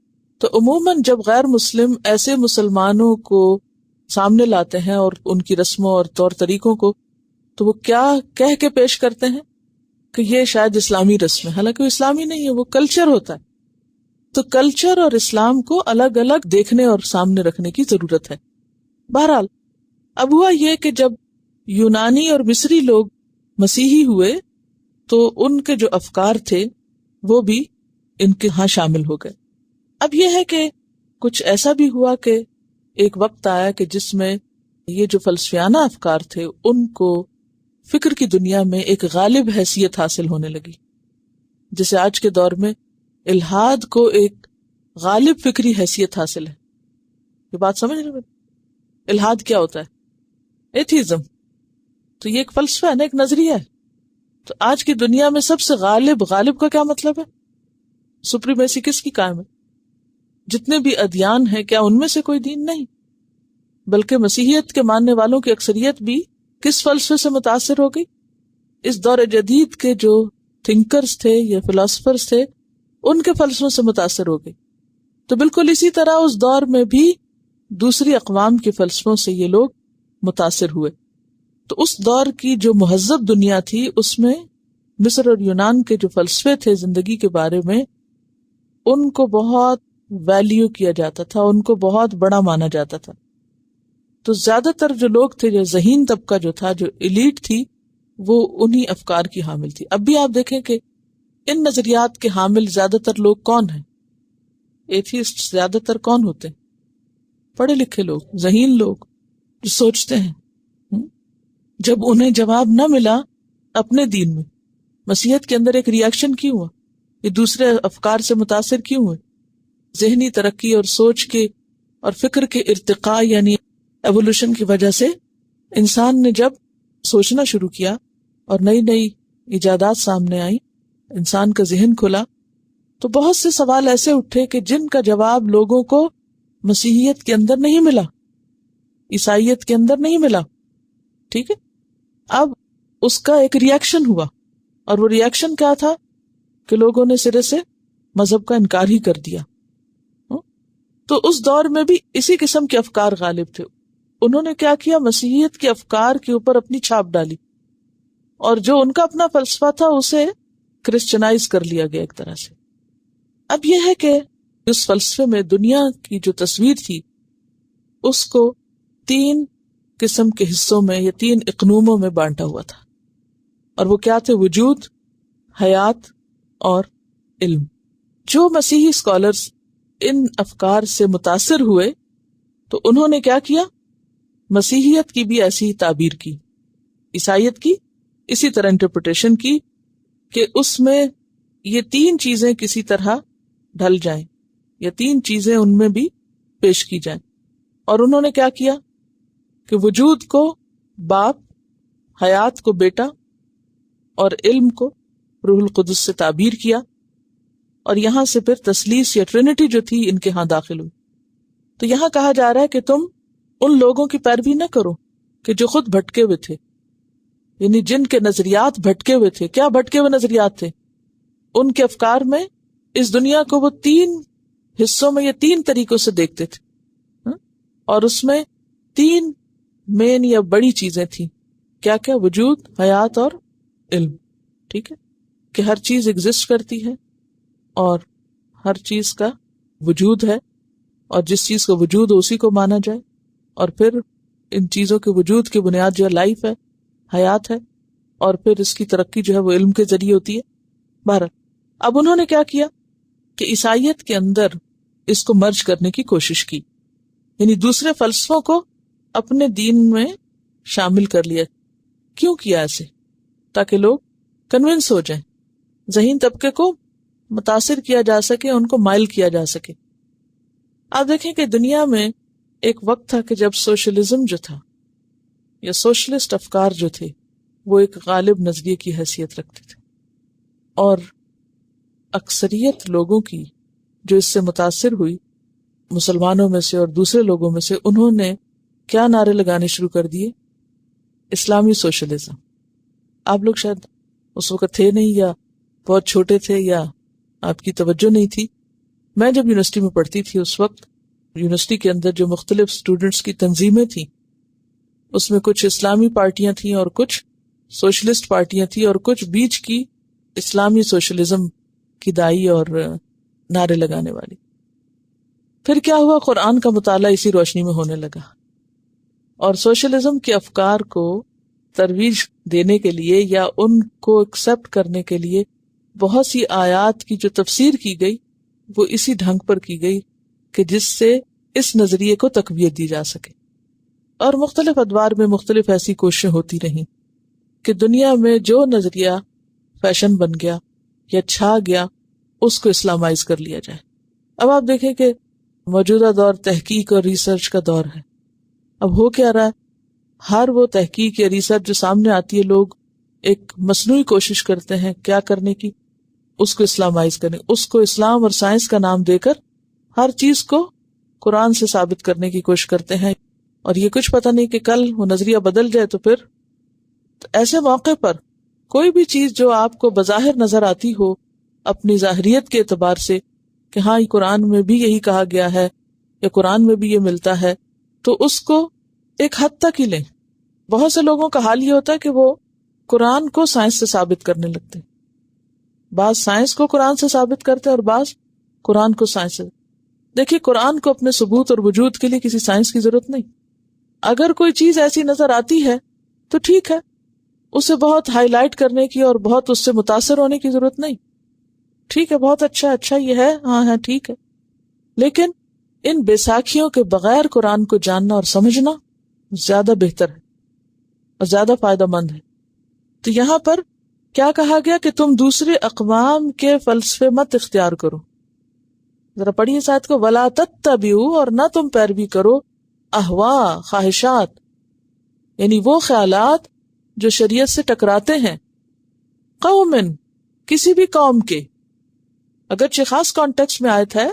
تو عموماً جب غیر مسلم ایسے مسلمانوں کو سامنے لاتے ہیں اور ان کی رسموں اور طور طریقوں کو، تو وہ کیا کہہ کے پیش کرتے ہیں کہ یہ شاید اسلامی رسم ہے، حالانکہ وہ اسلامی نہیں ہے، وہ کلچر ہوتا ہے. تو کلچر اور اسلام کو الگ الگ دیکھنے اور سامنے رکھنے کی ضرورت ہے. بہرحال اب ہوا یہ کہ جب یونانی اور مصری لوگ مسیحی ہوئے تو ان کے جو افکار تھے وہ بھی ان کے ہاں شامل ہو گئے. اب یہ ہے کہ کچھ ایسا بھی ہوا کہ ایک وقت آیا کہ جس میں یہ جو فلسفیانہ افکار تھے ان کو فکر کی دنیا میں ایک غالب حیثیت حاصل ہونے لگی. جیسے آج کے دور میں الحاد کو ایک غالب فکری حیثیت حاصل ہے. یہ بات سمجھ رہے ہیں؟ الحاد کیا ہوتا ہے؟ ایتھیزم. تو یہ ایک فلسفہ ہے نا، ایک نظریہ ہے. تو آج کی دنیا میں سب سے غالب کا کیا مطلب ہے؟ سپریمیسی کس کی قائم ہے؟ جتنے بھی ادیان ہیں کیا ان میں سے کوئی دین نہیں؟ بلکہ مسیحیت کے ماننے والوں کی اکثریت بھی کس فلسفے سے متاثر ہو گئی؟ اس دور جدید کے جو تھنکرز تھے یا فلاسفرز تھے ان کے فلسفوں سے متاثر ہو گئی. تو بالکل اسی طرح اس دور میں بھی دوسری اقوام کے فلسفوں سے یہ لوگ متاثر ہوئے. تو اس دور کی جو مہذب دنیا تھی اس میں مصر اور یونان کے جو فلسفے تھے زندگی کے بارے میں ان کو بہت ویلیو کیا جاتا تھا، ان کو بہت بڑا مانا جاتا تھا. تو زیادہ تر جو لوگ تھے، جو ذہین طبقہ جو تھا، جو ایلیٹ تھی، وہ انہی افکار کی حامل تھی. اب بھی آپ دیکھیں کہ ان نظریات کے حامل زیادہ تر لوگ کون ہیں؟ ایتھیسٹ زیادہ تر کون ہوتے ہیں؟ پڑھے لکھے لوگ، ذہین لوگ جو سوچتے ہیں. جب انہیں جواب نہ ملا اپنے دین میں، مسیحیت کے اندر ایک ریاکشن کیوں ہوا؟ یہ دوسرے افکار سے متاثر کیوں ہوئے؟ ذہنی ترقی اور سوچ کے اور فکر کے ارتقاء یعنی ایوولوشن کی وجہ سے انسان نے جب سوچنا شروع کیا اور نئی نئی ایجادات سامنے آئی، انسان کا ذہن کھلا، تو بہت سے سوال ایسے اٹھے کہ جن کا جواب لوگوں کو مسیحیت کے اندر نہیں ملا، عیسائیت کے اندر نہیں ملا. ٹھیک ہے، اب اس کا ایک ریاکشن ہوا، اور وہ ریاکشن کیا تھا کہ لوگوں نے سرے سے مذہب کا انکار ہی کر دیا. تو اس دور میں بھی اسی قسم کے افکار غالب تھے. انہوں نے کیا کیا؟ مسیحیت کے افکار کے اوپر اپنی چھاپ ڈالی، اور جو ان کا اپنا فلسفہ تھا اسے کرسچنائز کر لیا گیا ایک طرح سے. اب یہ ہے کہ اس فلسفے میں دنیا کی جو تصویر تھی اس کو 3 قسم کے حصوں میں یا 3 اقنوموں میں بانٹا ہوا تھا، اور وہ کیا تھے؟ وجود، حیات اور علم. جو مسیحی اسکالرز ان افکار سے متاثر ہوئے تو انہوں نے کیا کیا؟ مسیحیت کی بھی ایسی ہی تعبیر کی، عیسائیت کی اسی طرح انٹرپریٹیشن کی کہ اس میں یہ 3 چیزیں کسی طرح ڈھل جائیں یا 3 چیزیں ان میں بھی پیش کی جائیں. اور انہوں نے کیا کیا کہ وجود کو باپ، حیات کو بیٹا اور علم کو روح القدس سے تعبیر کیا، اور یہاں سے پھر تثلیث یا ٹرینٹی جو تھی ان کے ہاں داخل ہوئی. تو یہاں کہا جا رہا ہے کہ تم ان لوگوں کی پیروی نہ کرو کہ جو خود بھٹکے ہوئے تھے، یعنی جن کے نظریات بھٹکے ہوئے تھے. کیا بھٹکے ہوئے نظریات تھے؟ ان کے افکار میں اس دنیا کو وہ 3 حصوں میں یا 3 طریقوں سے دیکھتے تھے، اور اس میں 3 مین یا بڑی چیزیں تھیں. کیا کیا؟ وجود، حیات اور علم. ٹھیک ہے، کہ ہر چیز ایگزسٹ کرتی ہے اور ہر چیز کا وجود ہے، اور جس چیز کا وجود ہو اسی کو مانا جائے، اور پھر ان چیزوں کے وجود کی بنیاد جو ہے لائف ہے، حیات ہے، اور پھر اس کی ترقی جو ہے وہ علم کے ذریعے ہوتی ہے. بہرحال اب انہوں نے کیا کیا کہ عیسائیت کے اندر اس کو مرج کرنے کی کوشش کی، یعنی دوسرے فلسفوں کو اپنے دین میں شامل کر لیا. کیوں کیا ایسے؟ تاکہ لوگ کنونس ہو جائیں، ذہین طبقے کو متاثر کیا جا سکے، ان کو مائل کیا جا سکے. آپ دیکھیں کہ دنیا میں ایک وقت تھا کہ جب سوشلزم جو تھا یا سوشلسٹ افکار جو تھے وہ ایک غالب نظریے کی حیثیت رکھتے تھے، اور اکثریت لوگوں کی جو اس سے متاثر ہوئی، مسلمانوں میں سے اور دوسرے لوگوں میں سے، انہوں نے کیا نعرے لگانے شروع کر دیے؟ اسلامی سوشلزم. آپ لوگ شاید اس وقت تھے نہیں، یا بہت چھوٹے تھے، یا آپ کی توجہ نہیں تھی. میں جب یونیورسٹی میں پڑھتی تھی اس وقت یونیورسٹی کے اندر جو مختلف اسٹوڈنٹس کی تنظیمیں تھیں اس میں کچھ اسلامی پارٹیاں تھیں اور کچھ سوشلسٹ پارٹیاں تھیں، اور کچھ بیچ کی اسلامی سوشلزم کی دائی اور نعرے لگانے والی. پھر کیا ہوا؟ قرآن کا مطالعہ اسی روشنی میں ہونے لگا، اور سوشلزم کے افکار کو ترویج دینے کے لیے یا ان کو ایکسپٹ کرنے کے لیے بہت سی آیات کی جو تفسیر کی گئی وہ اسی ڈھنگ پر کی گئی کہ جس سے اس نظریے کو تقویت دی جا سکے. اور مختلف ادوار میں مختلف ایسی کوششیں ہوتی رہیں کہ دنیا میں جو نظریہ فیشن بن گیا یا چھا گیا اس کو اسلامائز کر لیا جائے. اب آپ دیکھیں کہ موجودہ دور تحقیق اور ریسرچ کا دور ہے. اب ہو کیا رہا ہے؟ ہر وہ تحقیق یا ریسرچ جو سامنے آتی ہے لوگ ایک مصنوعی کوشش کرتے ہیں کیا کرنے کی؟ اس کو اسلامائز کرنے، اس کو اسلام اور سائنس کا نام دے کر ہر چیز کو قرآن سے ثابت کرنے کی کوشش کرتے ہیں. اور یہ کچھ پتہ نہیں کہ کل وہ نظریہ بدل جائے تو پھر. تو ایسے موقع پر کوئی بھی چیز جو آپ کو بظاہر نظر آتی ہو اپنی ظاہریت کے اعتبار سے کہ ہاں یہ قرآن میں بھی یہی کہا گیا ہے یا قرآن میں بھی یہ ملتا ہے، تو اس کو ایک حد تک ہی لیں. بہت سے لوگوں کا حال یہ ہوتا ہے کہ وہ قرآن کو سائنس سے ثابت کرنے لگتے ہیں. بعض سائنس کو قرآن سے ثابت کرتے ہیں اور بعض قرآن کو سائنس سے. دیکھیے قرآن کو اپنے ثبوت اور وجود کے لیے کسی سائنس کی ضرورت نہیں. اگر کوئی چیز ایسی نظر آتی ہے تو ٹھیک ہے، اسے بہت ہائی لائٹ کرنے کی اور بہت اس سے متاثر ہونے کی ضرورت نہیں. ٹھیک ہے، بہت اچھا یہ ہے، ہاں ٹھیک ہے، لیکن ان بیساکھیوں کے بغیر قرآن کو جاننا اور سمجھنا زیادہ بہتر ہے اور زیادہ فائدہ مند ہے. تو یہاں پر کیا کہا گیا کہ تم دوسرے اقوام کے فلسفے مت اختیار کرو. ذرا پڑھیے اس آیت کو، وَلَا تَتَّبِعُوا، اور نہ تم پیروی کرو، احوا، خواہشات، یعنی وہ خیالات جو شریعت سے ٹکراتے ہیں، قومن، کسی بھی قوم کے. اگرچہ خاص کانٹیکسٹ میں آیت ہے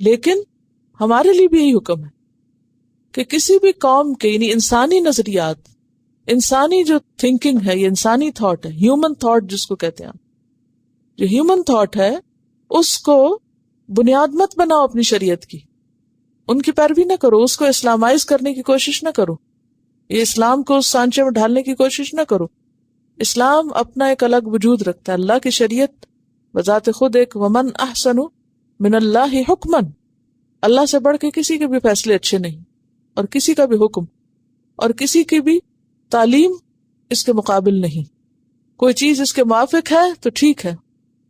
لیکن ہمارے لیے بھی یہی حکم ہے کہ کسی بھی قوم کے، یعنی انسانی نظریات، انسانی جو تھنکنگ ہے، یہ انسانی تھاٹ ہے، ہیومن تھاٹ جس کو کہتے ہیں، جو ہیومن تھاٹ ہے اس کو بنیاد مت بناؤ اپنی شریعت کی، ان کی پیروی نہ کرو، اس کو اسلامائز کرنے کی کوشش نہ کرو، یہ اسلام کو اس سانچے میں ڈھالنے کی کوشش نہ کرو. اسلام اپنا ایک الگ وجود رکھتا ہے. اللہ کی شریعت بذات خود ایک ومن احسن من اللہ حکمن، اللہ سے بڑھ کے کسی کے بھی فیصلے اچھے نہیں، اور کسی کا بھی حکم اور کسی کی بھی تعلیم اس کے مقابل نہیں. کوئی چیز اس کے موافق ہے تو ٹھیک ہے،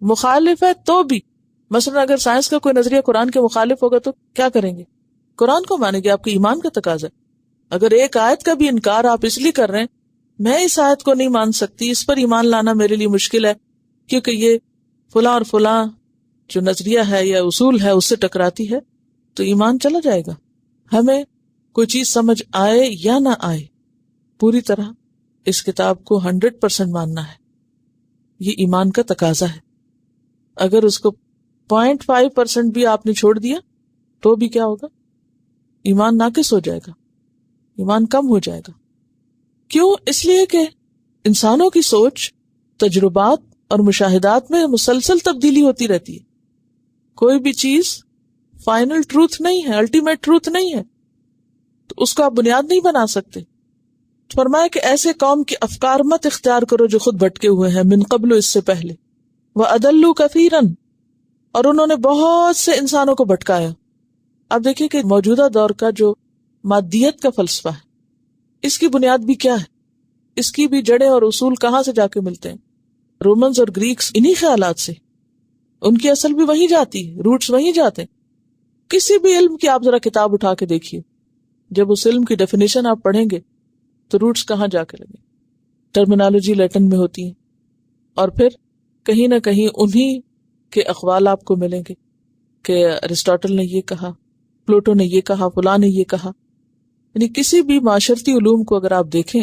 مخالف ہے تو بھی. مثلا اگر سائنس کا کوئی نظریہ قرآن کے مخالف ہوگا تو کیا کریں گے؟ قرآن کو مانیں گے، آپ کے ایمان کا تقاضا ہے. اگر ایک آیت کا بھی انکار آپ اس لیے کر رہے ہیں، میں اس آیت کو نہیں مان سکتی، اس پر ایمان لانا میرے لیے مشکل ہے کیونکہ یہ فلاں اور فلاں جو نظریہ ہے یا اصول ہے اس سے ٹکراتی ہے، تو ایمان چلا جائے گا. ہمیں کوئی چیز سمجھ آئے یا نہ آئے، پوری طرح اس کتاب کو 100% ماننا ہے. یہ ایمان کا تقاضا ہے. اگر اس کو 0.5% بھی آپ نے چھوڑ دیا تو بھی کیا ہوگا؟ ایمان ناقص ہو جائے گا، ایمان کم ہو جائے گا. کیوں؟ اس لیے کہ انسانوں کی سوچ، تجربات اور مشاہدات میں مسلسل تبدیلی ہوتی رہتی ہے. کوئی بھی چیز فائنل ٹروتھ نہیں ہے، الٹیمیٹ ٹروتھ نہیں ہے، تو اس کو آپ بنیاد نہیں بنا سکتے. فرمایا کہ ایسے قوم کے افکار مت اختیار کرو جو خود بھٹکے ہوئے ہیں، من قبل، اس سے پہلے، وَأَضَلُّوا كَثِيرًا، اور انہوں نے بہت سے انسانوں کو بھٹکایا. اب دیکھیں کہ موجودہ دور کا جو مادیت کا فلسفہ ہے، اس کی بنیاد بھی کیا ہے؟ اس کی بھی جڑیں اور اصول کہاں سے جا کے ملتے ہیں؟ رومنز اور گریکس، انہی خیالات سے. ان کی اصل بھی وہیں جاتی ہے، روٹس وہیں جاتے ہیں. کسی بھی علم کی آپ ذرا کتاب اٹھا کے دیکھیے، جب اس علم کی ڈیفینیشن آپ پڑھیں گے تو روٹس کہاں جا کے لگے؟ ٹرمینالوجی لیٹن میں ہوتی ہے، اور پھر کہیں نہ کہیں انہی کے اقوال آپ کو ملیں گے کہ ارسطاٹل نے یہ کہا، پلوٹو نے یہ کہا، فلاں نے یہ کہا. یعنی کسی بھی معاشرتی علوم کو اگر آپ دیکھیں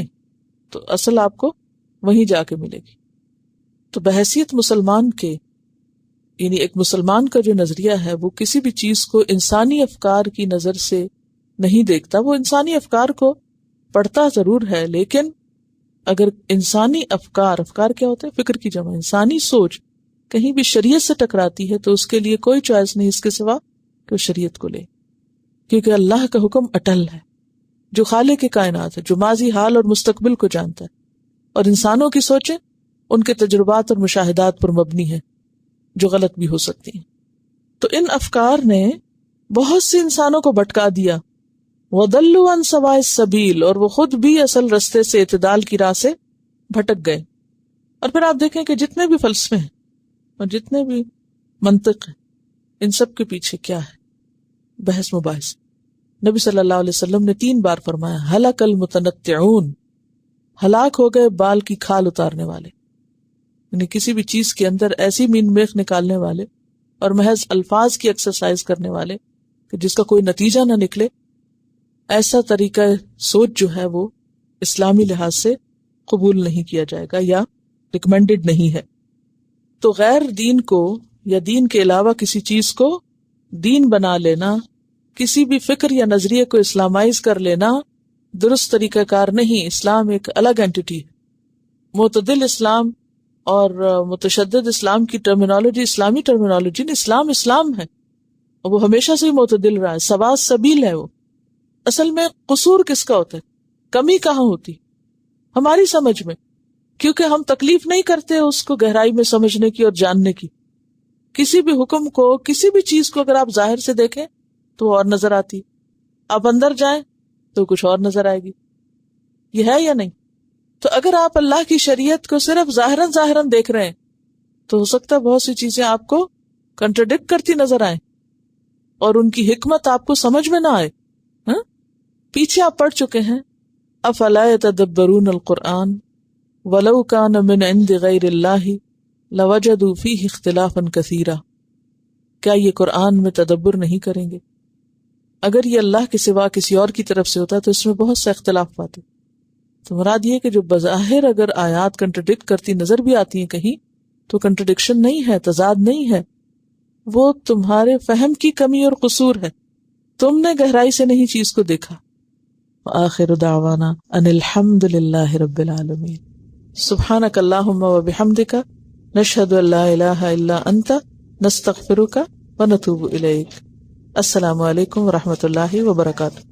تو اصل آپ کو وہیں جا کے ملے گی. تو بحیثیت مسلمان کے، یعنی ایک مسلمان کا جو نظریہ ہے وہ کسی بھی چیز کو انسانی افکار کی نظر سے نہیں دیکھتا. وہ انسانی افکار کو پڑھتا ضرور ہے، لیکن اگر انسانی افکار کیا ہوتا ہے؟ فکر کی جمع، انسانی سوچ کہیں بھی شریعت سے ٹکراتی ہے تو اس کے لیے کوئی چوائس نہیں اس کے سوا کہ وہ شریعت کو لے، کیونکہ اللہ کا حکم اٹل ہے، جو خالق کائنات ہے، جو ماضی، حال اور مستقبل کو جانتا ہے، اور انسانوں کی سوچیں ان کے تجربات اور مشاہدات پر مبنی ہے جو غلط بھی ہو سکتی ہیں. تو ان افکار نے بہت سے انسانوں کو بھٹکا دیا. وَضَلُّوا عَنْ سَوَاءِ السَّبِيلِ، اور وہ خود بھی اصل رستے سے، اعتدال کی راہ سے بھٹک گئے. اور پھر آپ دیکھیں کہ جتنے بھی فلسفے ہیں اور جتنے بھی منطق ہیں، ان سب کے پیچھے کیا ہے؟ بحث مباحث. نبی صلی اللہ علیہ وسلم نے 3 بار فرمایا، ہلک المتنطعون، ہلاک ہو گئے بال کی کھال اتارنے والے، یعنی کسی بھی چیز کے اندر ایسی مین میخ نکالنے والے اور محض الفاظ کی ایکسرسائز کرنے والے کہ جس کا کوئی نتیجہ نہ نکلے. ایسا طریقہ سوچ جو ہے وہ اسلامی لحاظ سے قبول نہیں کیا جائے گا یا ریکمینڈڈ نہیں ہے. تو غیر دین کو یا دین کے علاوہ کسی چیز کو دین بنا لینا، کسی بھی فکر یا نظریے کو اسلامائز کر لینا درست طریقہ کار نہیں. اسلام ایک الگ اینٹیٹی ہے. معتدل اسلام اور متشدد اسلام کی ٹرمینالوجی اسلامی ٹرمینالوجی نہیں، اسلام اسلام ہے، وہ ہمیشہ سے ہی معتدل رہا ہے، سوا سبیل ہے وہ۔ اصل میں قصور کس کا ہوتا ہے، کمی کہاں ہوتی؟ ہماری سمجھ میں، کیونکہ ہم تکلیف نہیں کرتے اس کو گہرائی میں سمجھنے کی اور جاننے کی۔ کسی بھی حکم کو، کسی بھی چیز کو اگر آپ ظاہر سے دیکھیں تو وہ اور نظر آتی، آپ اندر جائیں تو کچھ اور نظر آئے گی، یہ ہے یا نہیں؟ تو اگر آپ اللہ کی شریعت کو صرف ظاہراً ظاہراً دیکھ رہے ہیں تو ہو سکتا ہے بہت سی چیزیں آپ کو کنٹرڈکٹ کرتی نظر آئیں اور ان کی حکمت آپ کو سمجھ میں نہ آئے۔ پیچھے آپ پڑھ چکے ہیں افلا یتدبرون القرآن ولو کان من عند غیر اللہ لوجدوا فیہ اختلافا کثیرا، کیا یہ قرآن میں تدبر نہیں کریں گے؟ اگر یہ اللہ کے سوا کسی اور کی طرف سے ہوتا تو اس میں بہت سے اختلاف پاتے۔ تو مراد یہ کہ جو بظاہر اگر آیات کنٹرڈکٹ کرتی نظر بھی آتی ہیں کہیں تو کنٹرڈکشن نہیں ہے، تضاد نہیں ہے، وہ تمہارے فہم کی کمی اور قصور ہے، تم نے گہرائی سے نہیں چیز کو دیکھا۔ وآخر دعوانا ان الحمد للہ رب العالمین۔ سبحانک اللہم وبحمدک نشہد ان لا الہ الا انت نستغفرک ونتوب الیک۔ السلام علیکم ورحمۃ اللہ وبرکاتہ۔